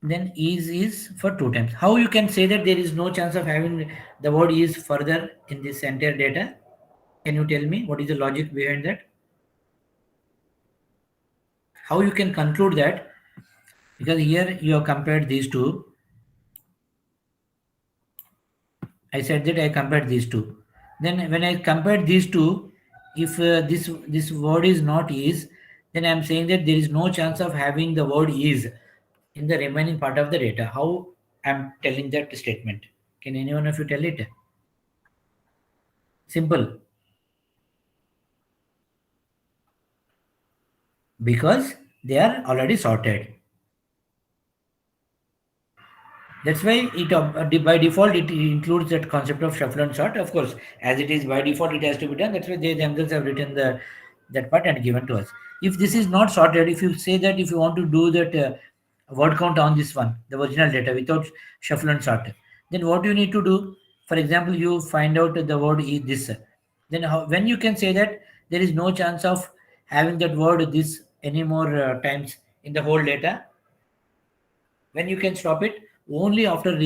Then is for 2 times. How you can say that there is no chance of having the word is further in this entire data? Can you tell me what is the logic behind that? How you can conclude that? Because here you have compared these two. I said that I compared these two. Then when I compared these two, if this word is not is, then I am saying that there is no chance of having the word is in the remaining part of the data. How I am telling that statement? Can anyone of you tell it? Simple. Because they are already sorted. That's why it by default it includes that concept of shuffle and sort. Of course, as it is by default, it has to be done. That's why they themselves have written that part and given to us. If this is not sorted, if you say that if you want to do that word count on this one, the original data without shuffle and sort, then what you need to do? For example, you find out the word is this. Then when you can say that there is no chance of having that word this any more times in the whole data, when you can stop it only after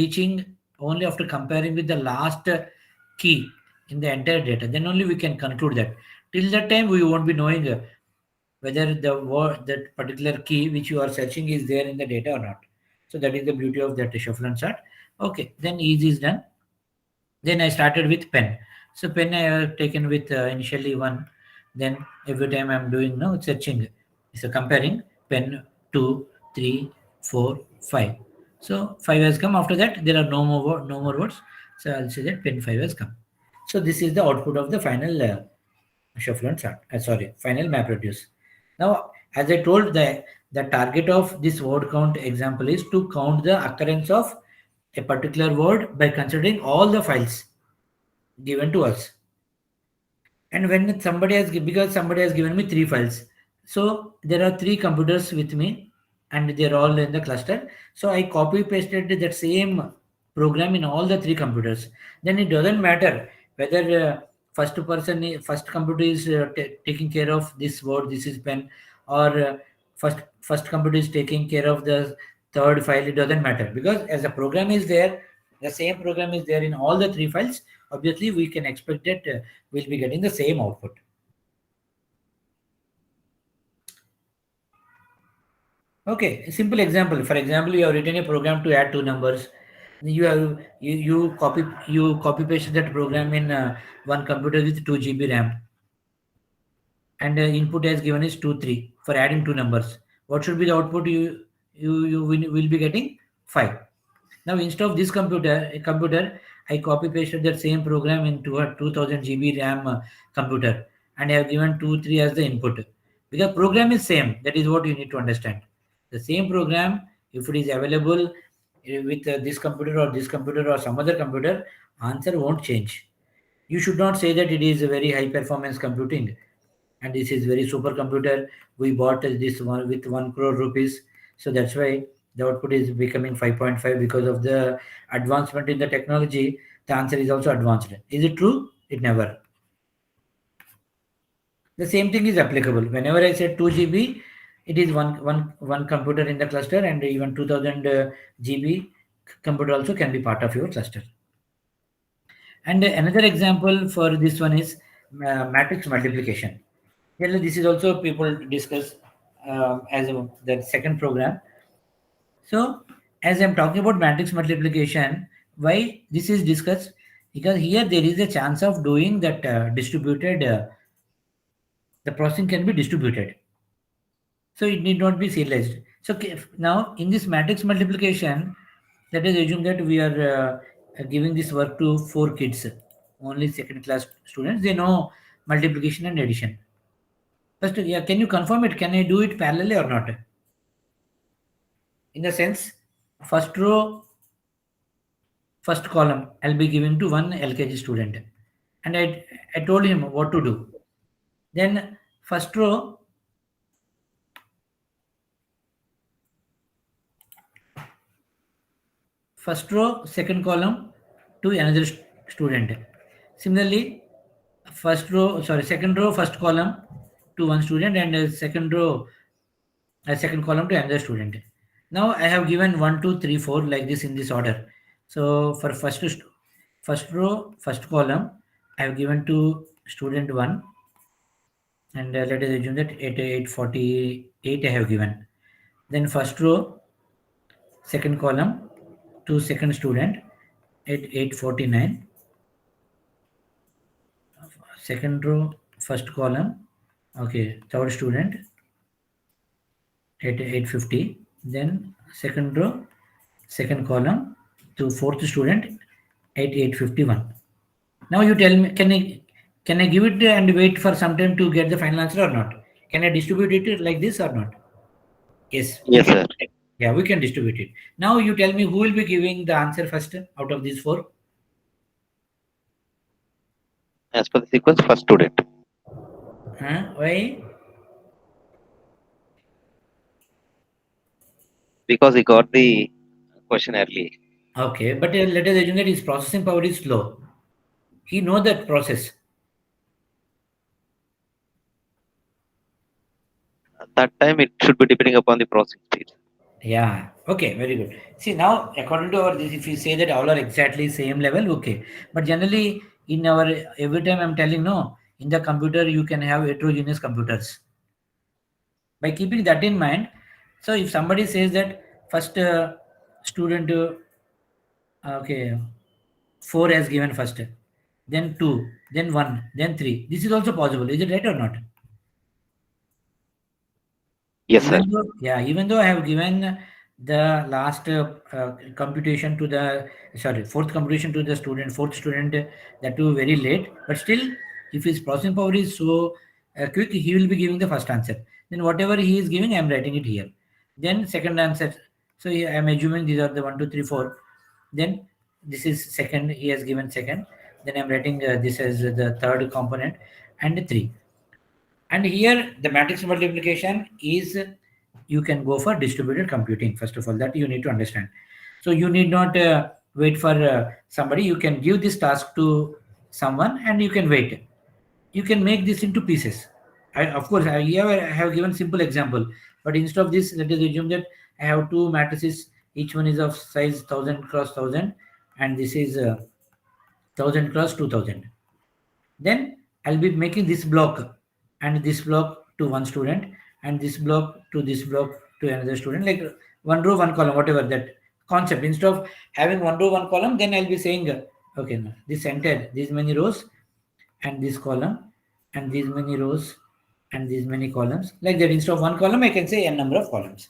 comparing with the last key in the entire data, then only we can conclude that. Till that time we won't be knowing whether the word that particular key which you are searching is there in the data or not. So that is the beauty of that shuffle and sort. Okay, then easy is done. Then I started with pen. So pen I have taken with initially 1. Then every time I'm doing now searching, so comparing pen 2, 3, 4, 5. So 5 has come. After that there are no more words. So I'll say that pen 5 has come. So this is the output of the final shuffle and sort. Sorry, final map reduce. Now as I told, the target of this word count example is to count the occurrence of a particular word by considering all the files given to us. And when somebody has because somebody has given me 3 files, so there are 3 computers with me. and they're all in the cluster. So I copy pasted that same program in all the three computers. Then it doesn't matter whether first computer is taking care of this word, this is pen, or first computer is taking care of the third file. It doesn't matter, because as the program is there, the same program is there in all the three files. Obviously we can expect that we'll be getting the same output. Okay, a simple example. For example, you have written a program to add two numbers. You copy paste that program in one computer with 2 GB RAM, and input as given is 2 3 for adding two numbers. What should be the output? You will be getting 5. Now instead of this computer, I copy pasted that same program into a 2000 GB RAM computer, and I have given 2 3 as the input, because program is same. That is what you need to understand. The same program, if it is available with this computer or this computer or some other computer, answer won't change. You should not say that it is a very high performance computing and this is very supercomputer. We bought this one with 1 crore rupees, so that's why the output is becoming 5.5 because of the advancement in the technology. The answer is also advanced. Is it true? It never. The same thing is applicable. Whenever I said 2 GB, it is one computer in the cluster, and even 2000 GB computer also can be part of your cluster. And another example for this one is matrix multiplication. Well, this is also people discuss the second program. So, as I'm talking about matrix multiplication, why this is discussed? Because here there is a chance of doing that distributed. The processing can be distributed, so it need not be serialized. So now in this matrix multiplication, let us assume that we are giving this work to 4 kids, only second class students. They know multiplication and addition. First, yeah, can you confirm it? Can I do it parallelly or not? In the sense, first row, first column, I'll be giving to one LKG student. And I told him what to do. Then first row, second column to another student. Similarly, second row, first column to one student, and second row, second column to another student. Now I have given 1 2 3 4 like this in this order. So for first row, first column, I have given to student 1, and let us assume that 848 I have given. Then first row, second column to second student at 849. Second row, first column, okay, third student at 850. Then second row, second column to fourth student at 851. Now you tell me, can I give it and wait for some time to get the final answer or not? Can I distribute it like this or not? Yes. Yes, sir. Yeah, we can distribute it. Now you tell me who will be giving the answer first out of these 4? As per the sequence, first student. Why? Because he got the question early. Okay, but let us assume that his processing power is slow. He knows that process. At that time, it should be depending upon the processing speed. Yeah. Okay, very good. See, now according to our this, if we say that all are exactly same level, okay. But generally in our every time I'm telling no, in the computer you can have heterogeneous computers. By keeping that in mind, so if somebody says that first student okay, 4 has given first, then 2, then 1, then 3. This is also possible. Is it right or not? Yes, sir. Even though I have given the last computation to the fourth computation to the student, fourth student, that too very late, but still if his processing power is so quick, he will be giving the first answer. Then whatever he is giving, I am writing it here. Then second answer, so I am assuming these are the 1 2 3 4. Then this is second, he has given second. Then I am writing this as the third component, and 3. And here the matrix multiplication is you can go for distributed computing. First of all, that you need to understand. So you need not wait for somebody. You can give this task to someone and you can wait. You can make this into pieces. Of course, I have given simple example, but instead of this, let us assume that I have two matrices. Each one is of size 1000 cross 1000, and this is 1000 cross 2000. Then I'll be making this block and this block to one student and this block to another student, like one row, one column, whatever that concept. Instead of having one row, one column, then I'll be saying, okay, no, this entire, these many rows and this column and these many rows and these many columns. Like that, instead of one column, I can say n number of columns.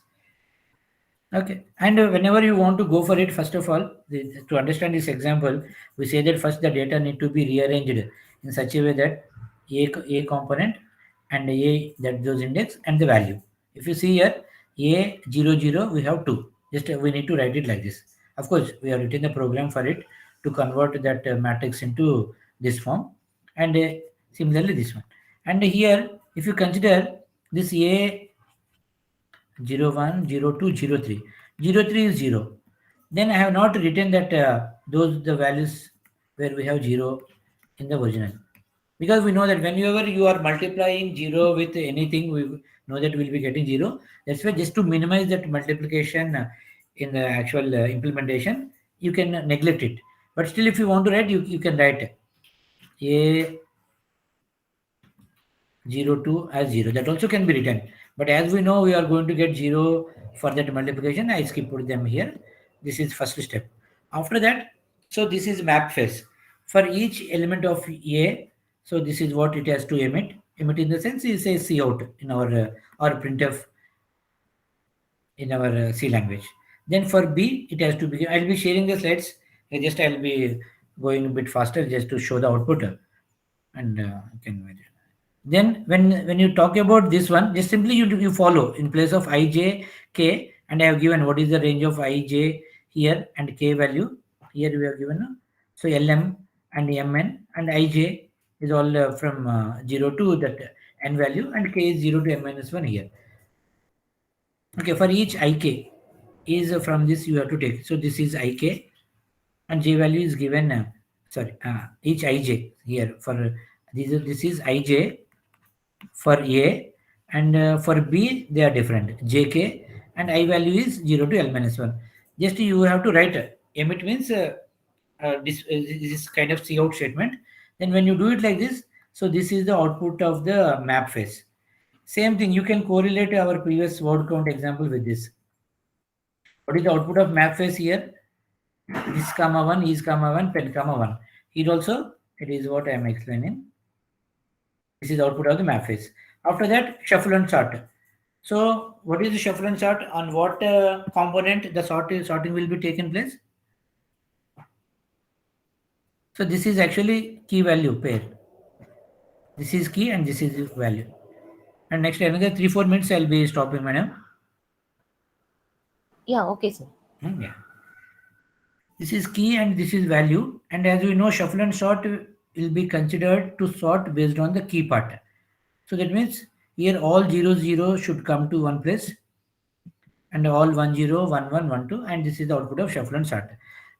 Okay, and whenever you want to go for it, first of all, to understand this example, we say that first the data need to be rearranged in such a way that a component and a, that those index and the value. If you see here a 00, we have 2. Just we need to write it like this. Of course, we have written the program for it to convert that matrix into this form, and similarly this one. And here, if you consider this a 01, 02, 03. 03 is 0. Then I have not written that those the values where we have 0 in the original. Because we know that whenever you are multiplying 0 with anything, we know that we'll be getting 0. That's why just to minimize that multiplication in the actual implementation, you can neglect it. But still, if you want to write, you can write a 02 as 0. That also can be written. But as we know, we are going to get 0 for that multiplication. I skipped them here. This is first step. After that, so this is map phase. For each element of A, so this is what it has to emit. Emit in the sense is a C out in our or printf in our C language. Then for B, it has to be, I'll be sharing the slides. I'll be going a bit faster just to show the output. And you can imagine. Then when you talk about this one, just simply you follow in place of ij k, and I have given what is the range of ij here and k value. Here we have given so lm and mn and ij is all from 0 to that n value, and k is 0 to n minus 1 here. Okay, for each ik is from this you have to take. So this is ik and j value is given. Each ij here for this is ij for A, and for B they are different, JK, and I value is 0 to L minus 1. Just you have to write emit means this kind of cout statement. Then when you do it like this, so this is the output of the map phase. Same thing, you can correlate our previous word count example with this. What is the output of map phase here? This comma 1, is comma 1, pen comma 1. Here also it is what I am explaining. This is the output of the map phase. After that, shuffle and sort. So what is the shuffle and sort? On what component the sorting will be taken place? So this is actually key value pair. This is key and this is value. And next another 3-4 minutes I'll be stopping, madam. Yeah, okay, sir. Yeah. This is key and this is value. And as we know, shuffle and sort will be considered to sort based on the key part. So that means here all 0 should come to one place, and all 1 0 1 1 1 2, and this is the output of shuffle and sort.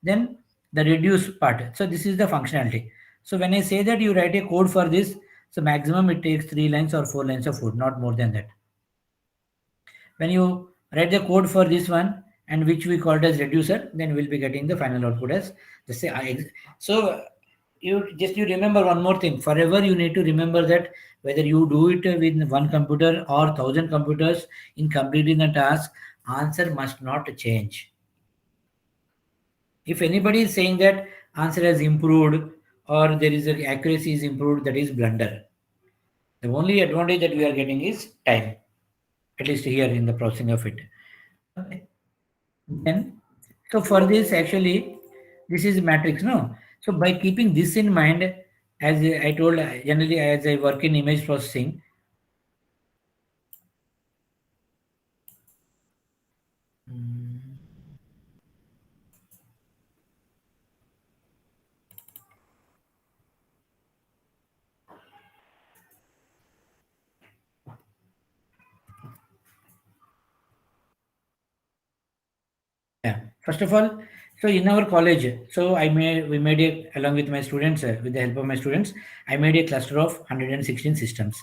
Then the reduce part, so this is the functionality. So when I say that you write a code for this, so maximum it takes 3 lines or 4 lines of code, not more than that. When you write the code for this one, and which we called as reducer, then we'll be getting the final output as the say. So you remember one more thing. Forever you need to remember that whether you do it with one computer or 1000 computers, in completing the task, answer must not change. If anybody is saying that answer has improved or there is a accuracy is improved, that is blunder. The only advantage that we are getting is time, at least here in the processing of it. Okay. Then, so for this actually, this is matrix, no? So by keeping this in mind, as I told, generally as I work in image processing, First of all, so in our college, so we made a, along with my students, with the help of my students, I made a cluster of 116 systems.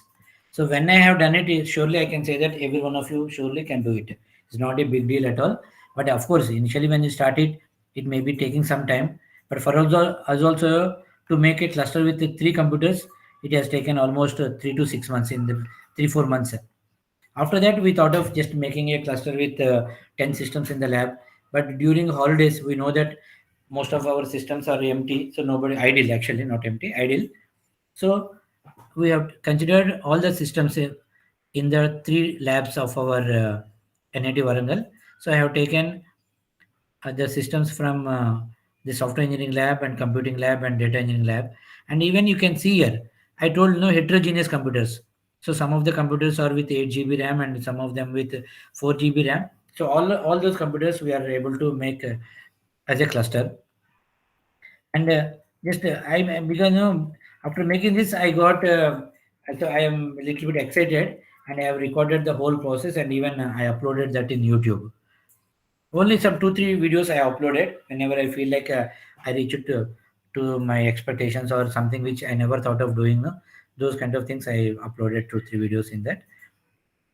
So when I have done it, surely I can say that every one of you surely can do it. It's not a big deal at all. But of course, initially when you start it, it may be taking some time. But for us also to make a cluster with the three computers, it has taken almost 3 to 6 months, in the 3 4 months. After that, we thought of just making a cluster with 10 systems in the lab. But during holidays, we know that most of our systems are empty. So nobody idle, actually, not empty, idle. So we have considered all the systems in the three labs of our NIT Warangal. So I have taken the systems from the software engineering lab and computing lab and data engineering lab. And even you can see here, I told no heterogeneous computers. So some of the computers are with 8 GB RAM and some of them with 4 GB RAM. So all those computers we are able to make as a cluster. And just because after making this, I got so I am a little bit excited, and I have recorded the whole process, and even I uploaded that in YouTube. Only some 2 3 videos I uploaded whenever I feel like I reach it to my expectations or something which I never thought of doing. No? Those kind of things I uploaded 2 3 videos in that,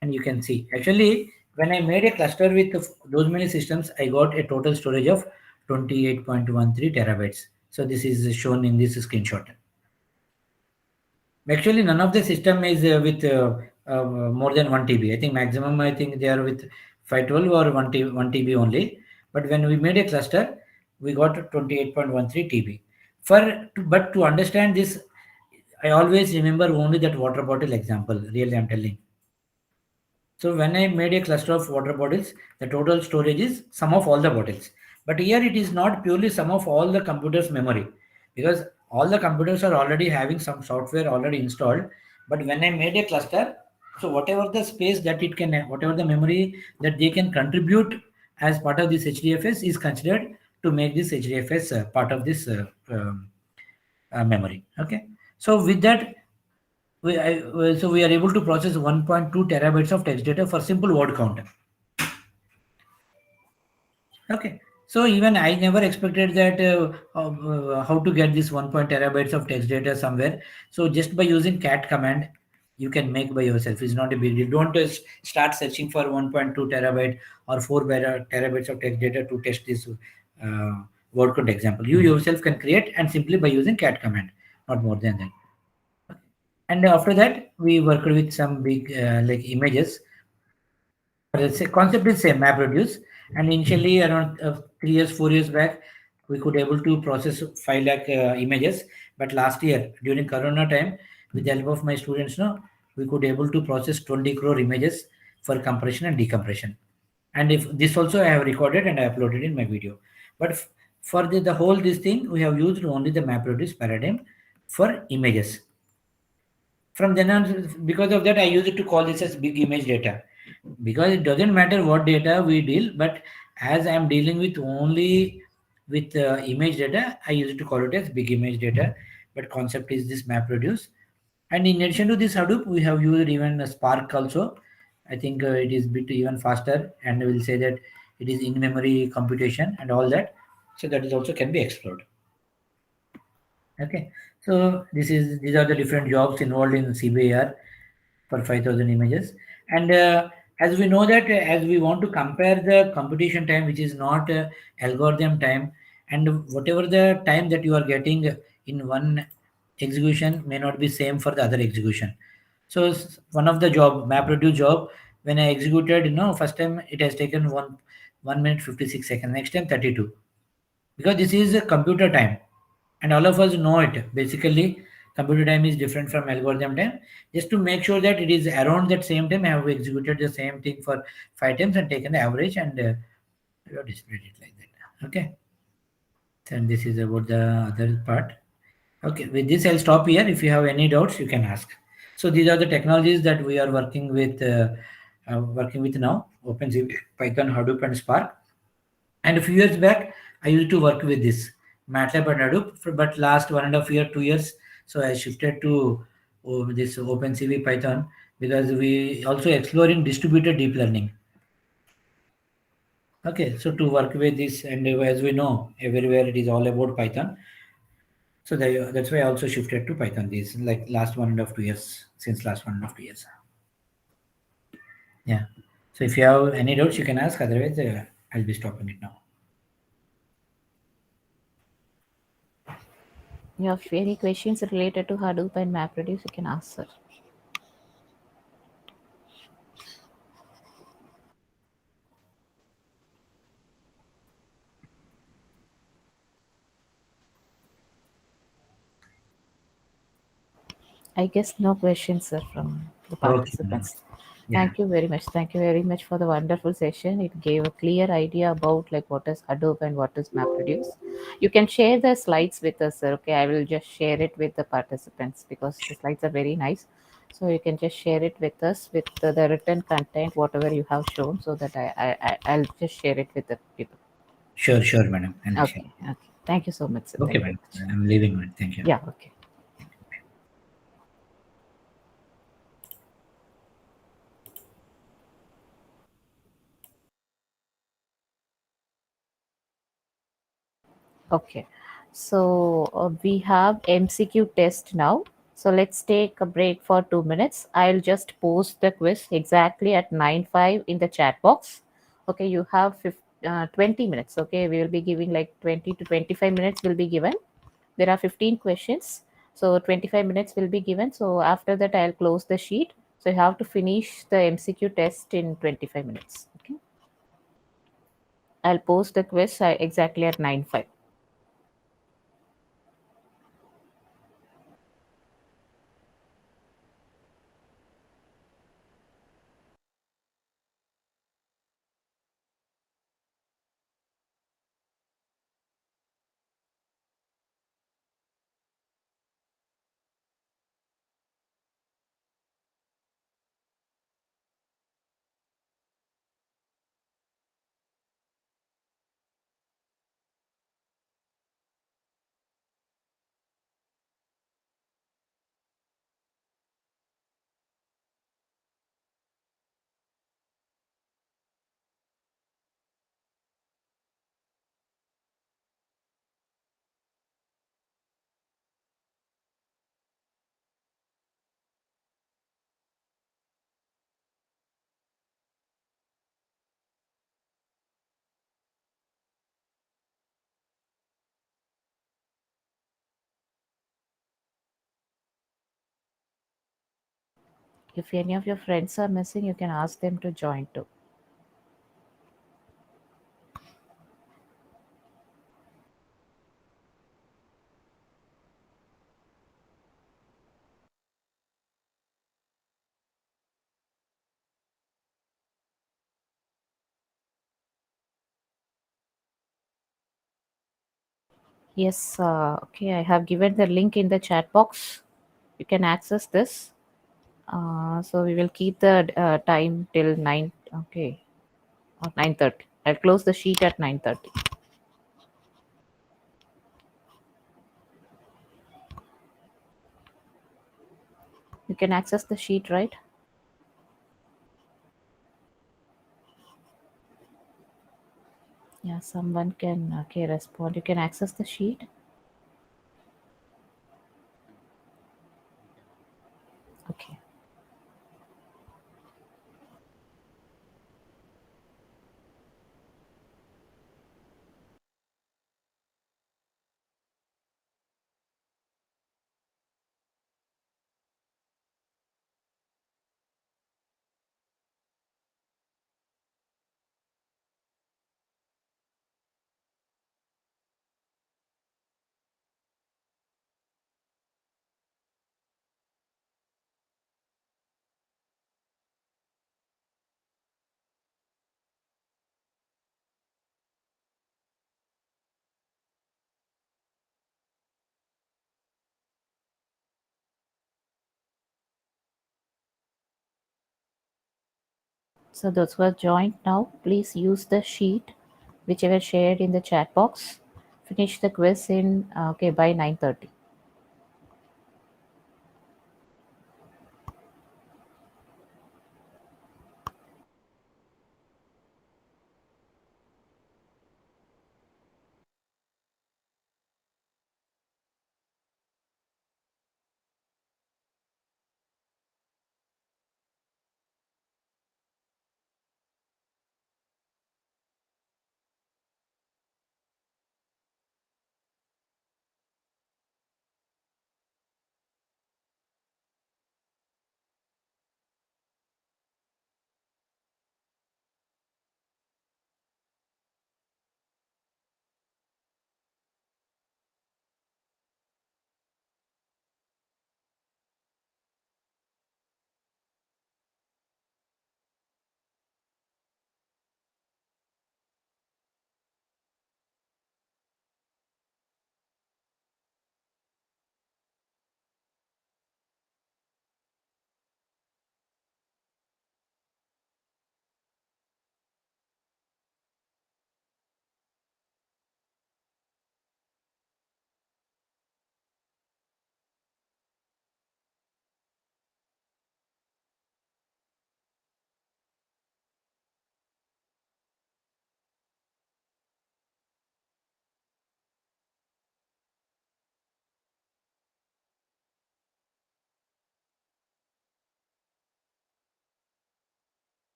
and you can see actually when I made a cluster with those many systems, I got a total storage of 28.13 terabytes. So this is shown in this screenshot. Actually, none of the system is with more than 1 TB. I think maximum, I think they are with 512 or 1 TB only. But when we made a cluster, we got 28.13 TB. But to understand this, I always remember only that water bottle example. Really, I'm telling. So when I made a cluster of water bottles, the total storage is sum of all the bottles. But here it is not purely sum of all the computer's memory, because all the computers are already having some software already installed. But when I made a cluster, so whatever the space that it can, whatever the memory that they can contribute as part of this HDFS is considered to make this HDFS part of this memory. Okay. So with that, so we are able to process 1.2 terabytes of text data for simple word count. Okay. So even I never expected that how to get this 1 terabytes of text data somewhere. So just by using cat command, you can make by yourself. It's not a big deal. Don't start searching for 1.2 terabyte or 4 terabytes of text data to test this word count example. You yourself can create, and simply by using cat command, not more than that. And after that, we worked with some big like images. The concept is same, map reduce. And initially, around 3 years, 4 years back, we could able to process 5 lakh images. But last year, during Corona time, with the help of my students, no, we could able to process 20 crore images for compression and decompression. And if this also I have recorded and I uploaded in my video. But for the whole this thing, we have used only the map reduce paradigm for images. From then on, because of that, I use it to call this as big image data, because it doesn't matter what data we deal, but as I'm dealing with only with image data, I use it to call it as big image data. But concept is this map reduce. And in addition to this Hadoop, we have used even a Spark also. I think it is bit even faster, and we'll say that it is in-memory computation and all that. So that is also can be explored. Okay, so these are the different jobs involved in CBAR for 5,000 images. And as we know that as we want to compare the computation time, which is not algorithm time, and whatever the time that you are getting in one execution may not be same for the other execution. So one of the job, MapReduce job, when I executed, first time it has taken 1 minute 56 seconds, next time 32, because this is a computer time, and all of us know it. Basically, computer time is different from algorithm time. Just to make sure that it is around that same time, I have executed the same thing for 5 times and taken the average, and we have displayed it like that. Okay. And this is about the other part. Okay, with this I'll stop here. If you have any doubts, you can ask. So these are the technologies that we are working with now: OpenCV, Python, Hadoop, and Spark. And a few years back, I used to work with this MATLAB and Hadoop, but last 1.5 year, 2 years, so I shifted to this OpenCV Python, because we also exploring distributed deep learning. Okay, so to work with this, and as we know, everywhere it is all about Python. So that's why I also shifted to Python these like last 1.5 2 years, since last 1.5 2 years. Yeah. So if you have any doubts, you can ask. Otherwise, I'll be stopping it now. You have any questions related to Hadoop and MapReduce, you can ask, sir. I guess no questions, sir, from the Okay, madam. participants. Yeah, Thank you very much. Thank you very much for the wonderful session. It gave a clear idea about like what is Hadoop and what is MapReduce. You can share the slides with us, sir. Okay, I will just share it with the participants because the slides are very nice. So you can just share it with us with the written content, whatever you have shown, so that I'll just share it with the people. sure, madam. I'll share. Okay, okay. Thank you so much, sir. Okay, Thank you madam. very much. I'm leaving, madam. Thank you. Yeah, okay. Okay, so we have MCQ test now. So let's take a break for 2 minutes. I'll just post the quiz exactly at 9:05 in the chat box. Okay, you have 20 minutes. Okay, we will be giving like 20 to 25 minutes will be given. There are 15 questions. So 25 minutes will be given. So after that, I'll close the sheet. So you have to finish the MCQ test in 25 minutes. Okay, I'll post the quiz exactly at 9:05. If any of your friends are missing, you can ask them to join too. Yes, okay, I have given the link in the chat box. You can access this. So we will keep the time till 9, okay, or 9:30. I'll close the sheet at 9:30. You can access the sheet, right? Yeah, someone can, okay, respond. You can access the sheet. Okay. So those who are joined now, please use the sheet whichever shared in the chat box. Finish the quiz in okay by 9:30.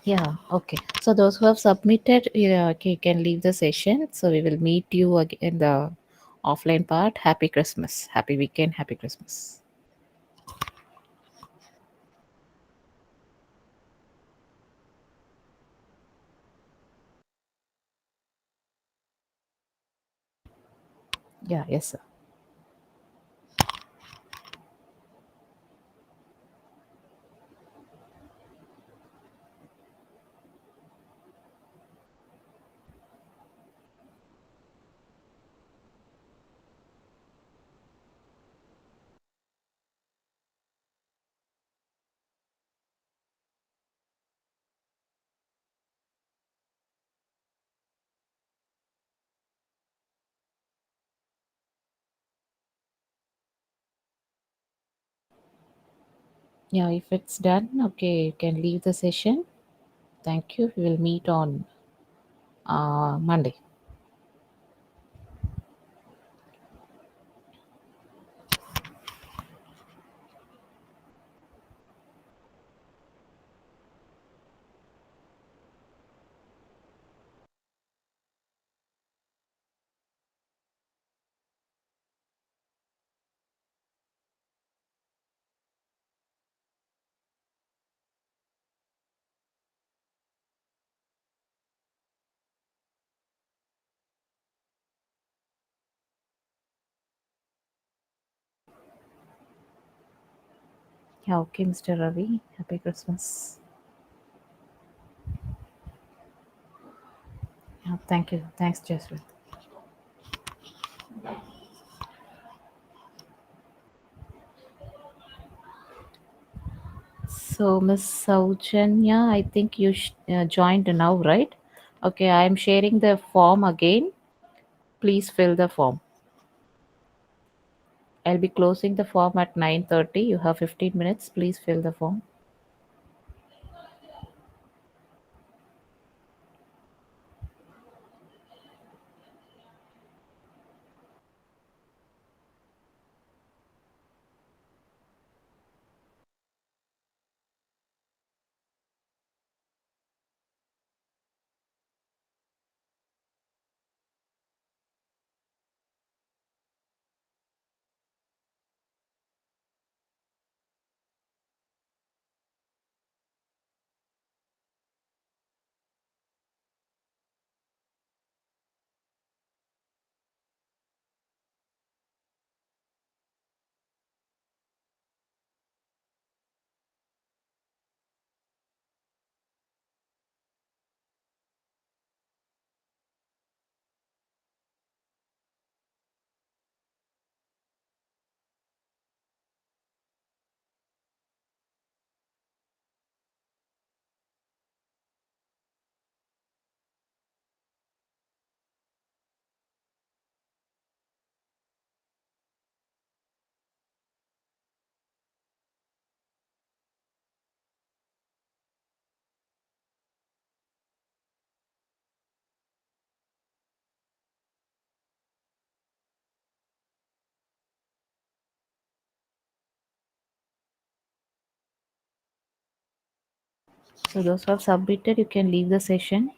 Yeah, okay. So those who have submitted, yeah, okay, can leave the session. So we will meet you again in the offline part. Happy Christmas, happy weekend, happy Christmas. Yeah, yes, sir. Yeah, if it's done, okay, you can leave the session. Thank you. We will meet on Monday. Yeah, okay, Mr. Ravi. Happy Christmas. Yeah, thank you. Thanks, Jaswin. So, Miss Saujanya, I think you joined now, right? Okay, I am sharing the form again. Please fill the form. I'll be closing the form at 9:30. You have 15 minutes. Please fill the form. So, those who have submitted, you can leave the session.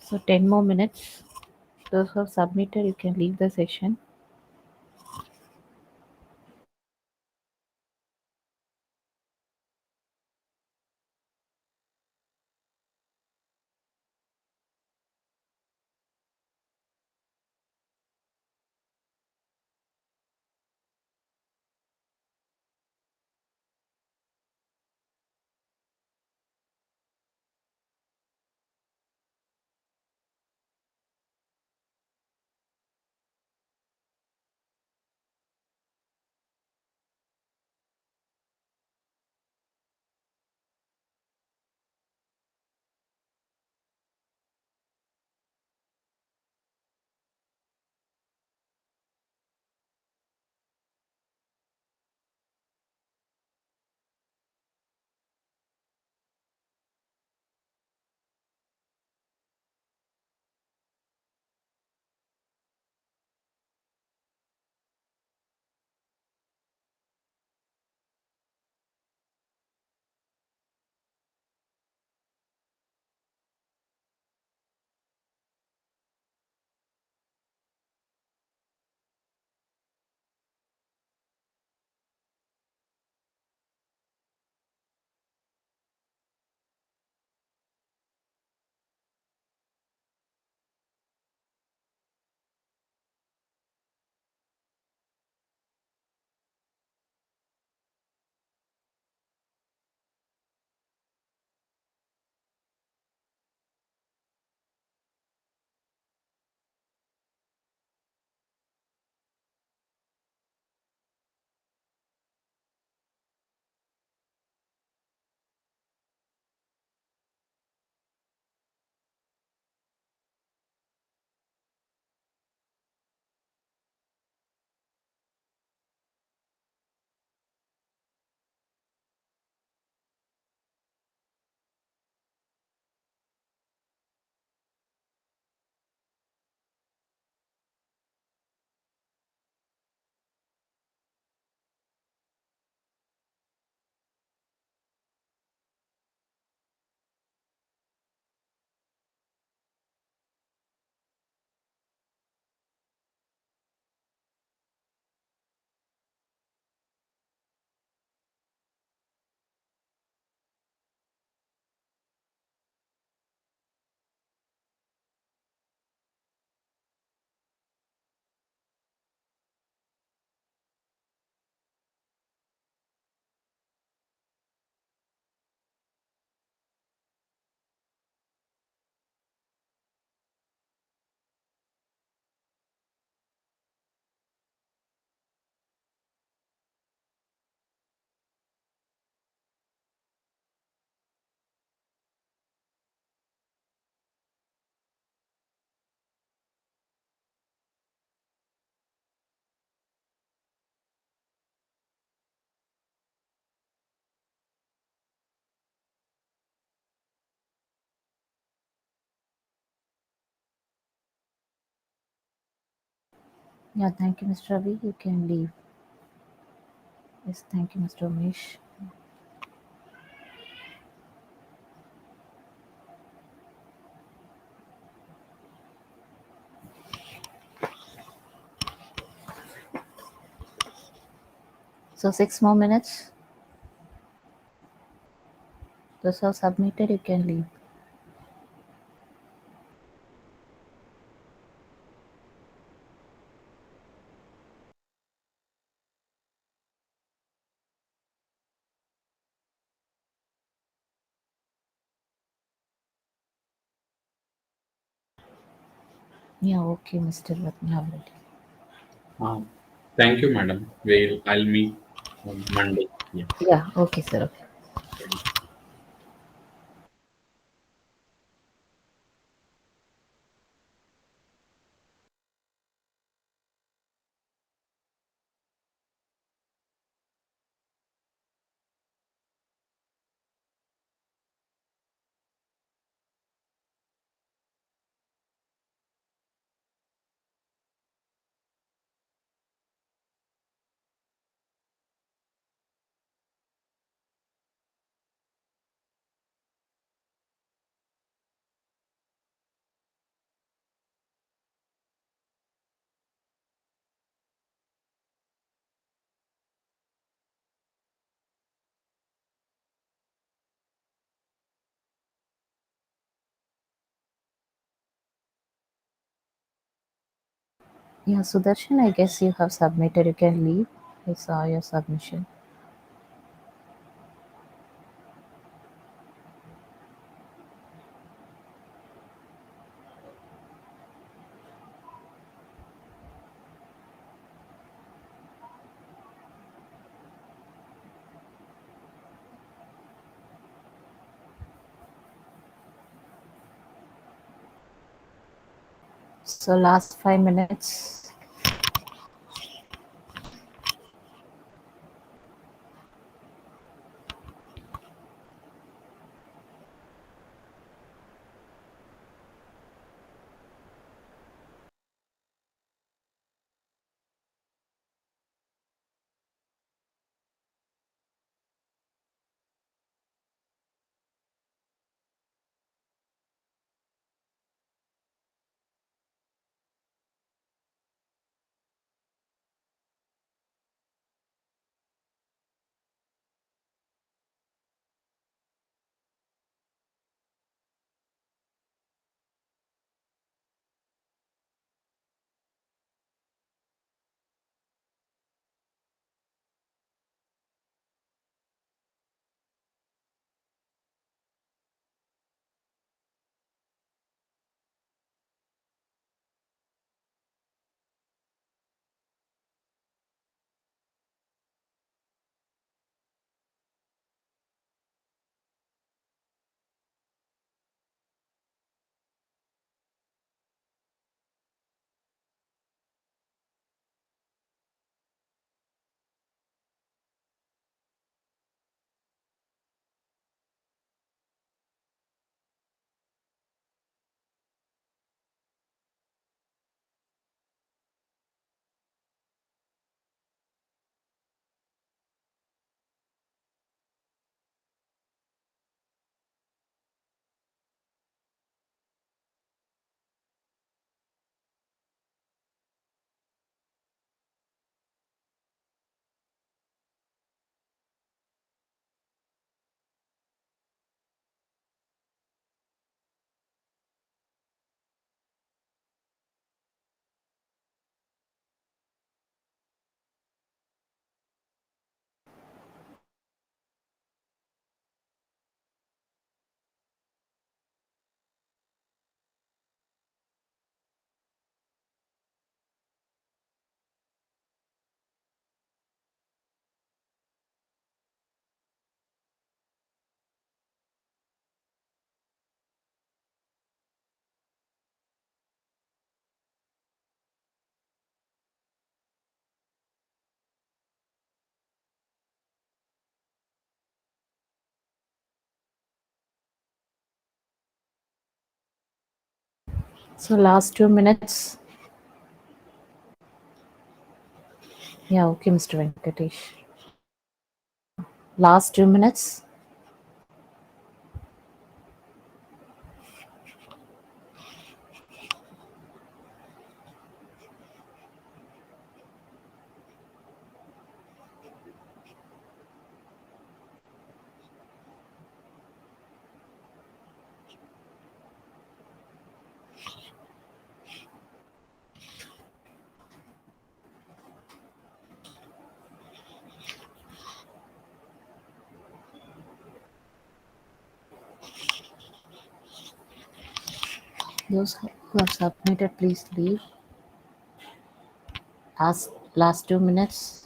So 10 more minutes. Those who have submitted, you can leave the session. Yeah, thank you, Mr. Ravi. You can leave. Yes, thank you, Mr. Umesh. So 6 more minutes. Those who have submitted, you can leave. Yeah, okay, Mr. Ratnavali. Uh, Thank you, madam. I'll meet on Monday. Yeah. Yeah, okay, sir. Okay. Yeah, Sudarshan, I guess you have submitted. You can leave. I saw your submission. So last 5 minutes. So last 2 minutes. Yeah, okay, Mr. Venkatesh. Last 2 minutes. Those who have submitted, please leave. Last 2 minutes.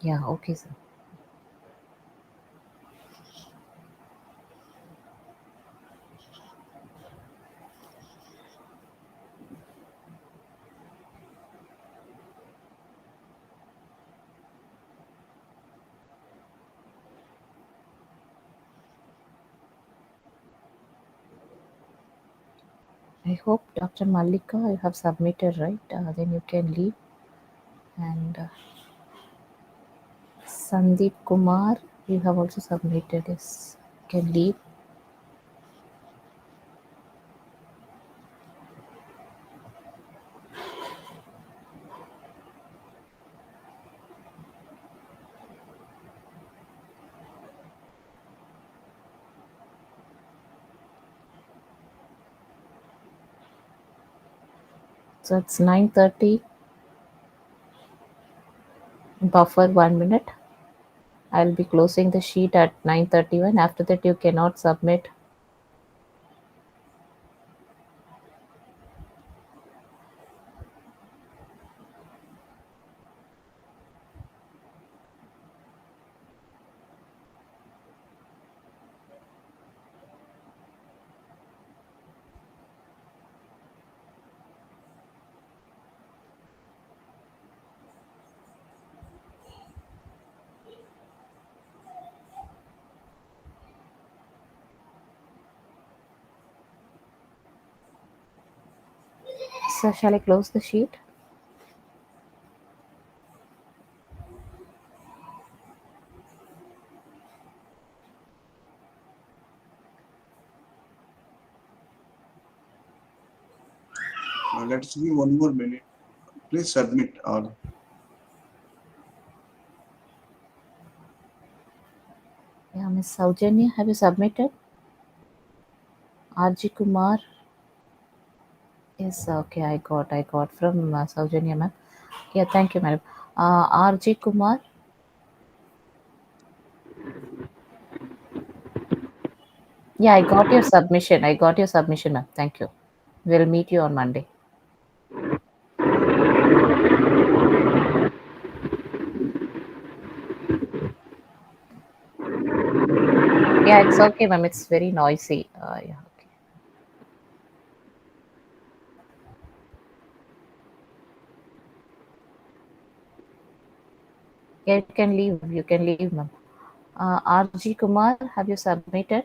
Yeah, okay, sir. I hope Dr. Mallika, you have submitted, right? Then you can leave. And Sandeep Kumar, you have also submitted this. Can leave. So it's 9:30. Buffer 1 minute. I'll be closing the sheet at 9:31. After that, you cannot submit. So shall I close the sheet? Let's give 1 more minute. Please submit or Yeah, Miss Saujanya, have you submitted? RG Kumar. Yes, okay, I got from Saujanya ma'am. Yeah, thank you, madam. RG Kumar. Yeah, I got your submission. Ma'am. Thank you. We'll meet you on Monday. Yeah, it's okay, ma'am. It's very noisy. Yeah, okay. Yeah, you can leave. You can leave, ma'am. RG Kumar, have you submitted?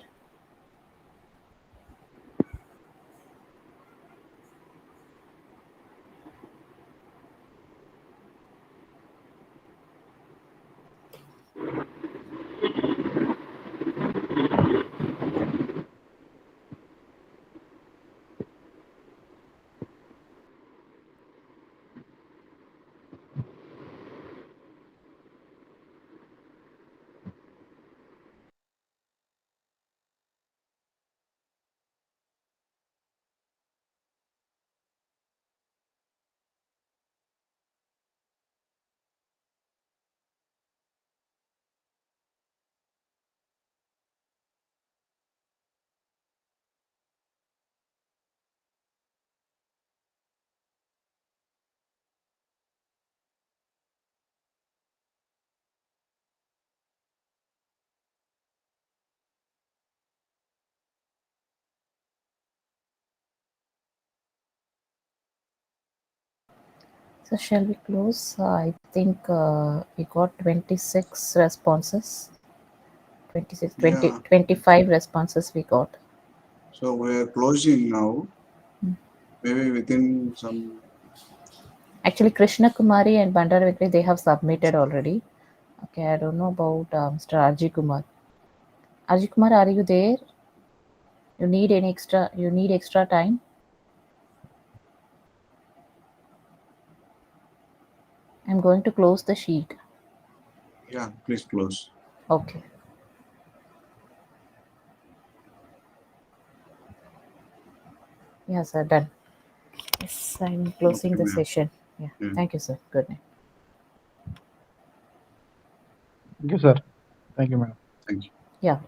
So shall we close? I think we got 26 responses. 26, yeah. 25 responses we got. So we are closing now. Hmm. Maybe within some. Actually, Krishna Kumari and Bandara Vikri, they have submitted already. Okay, I don't know about Mr. RG Kumar. RG Kumar, are you there? You need any extra? You need extra time? I'm going to close the sheet. Yeah, please close. Okay. Yeah, sir. Done. Yes, I'm closing Okay, the ma'am. session. Yeah. Yeah. Thank you, sir. Good night. Thank you, sir. Thank you, madam. Thank you. Yeah.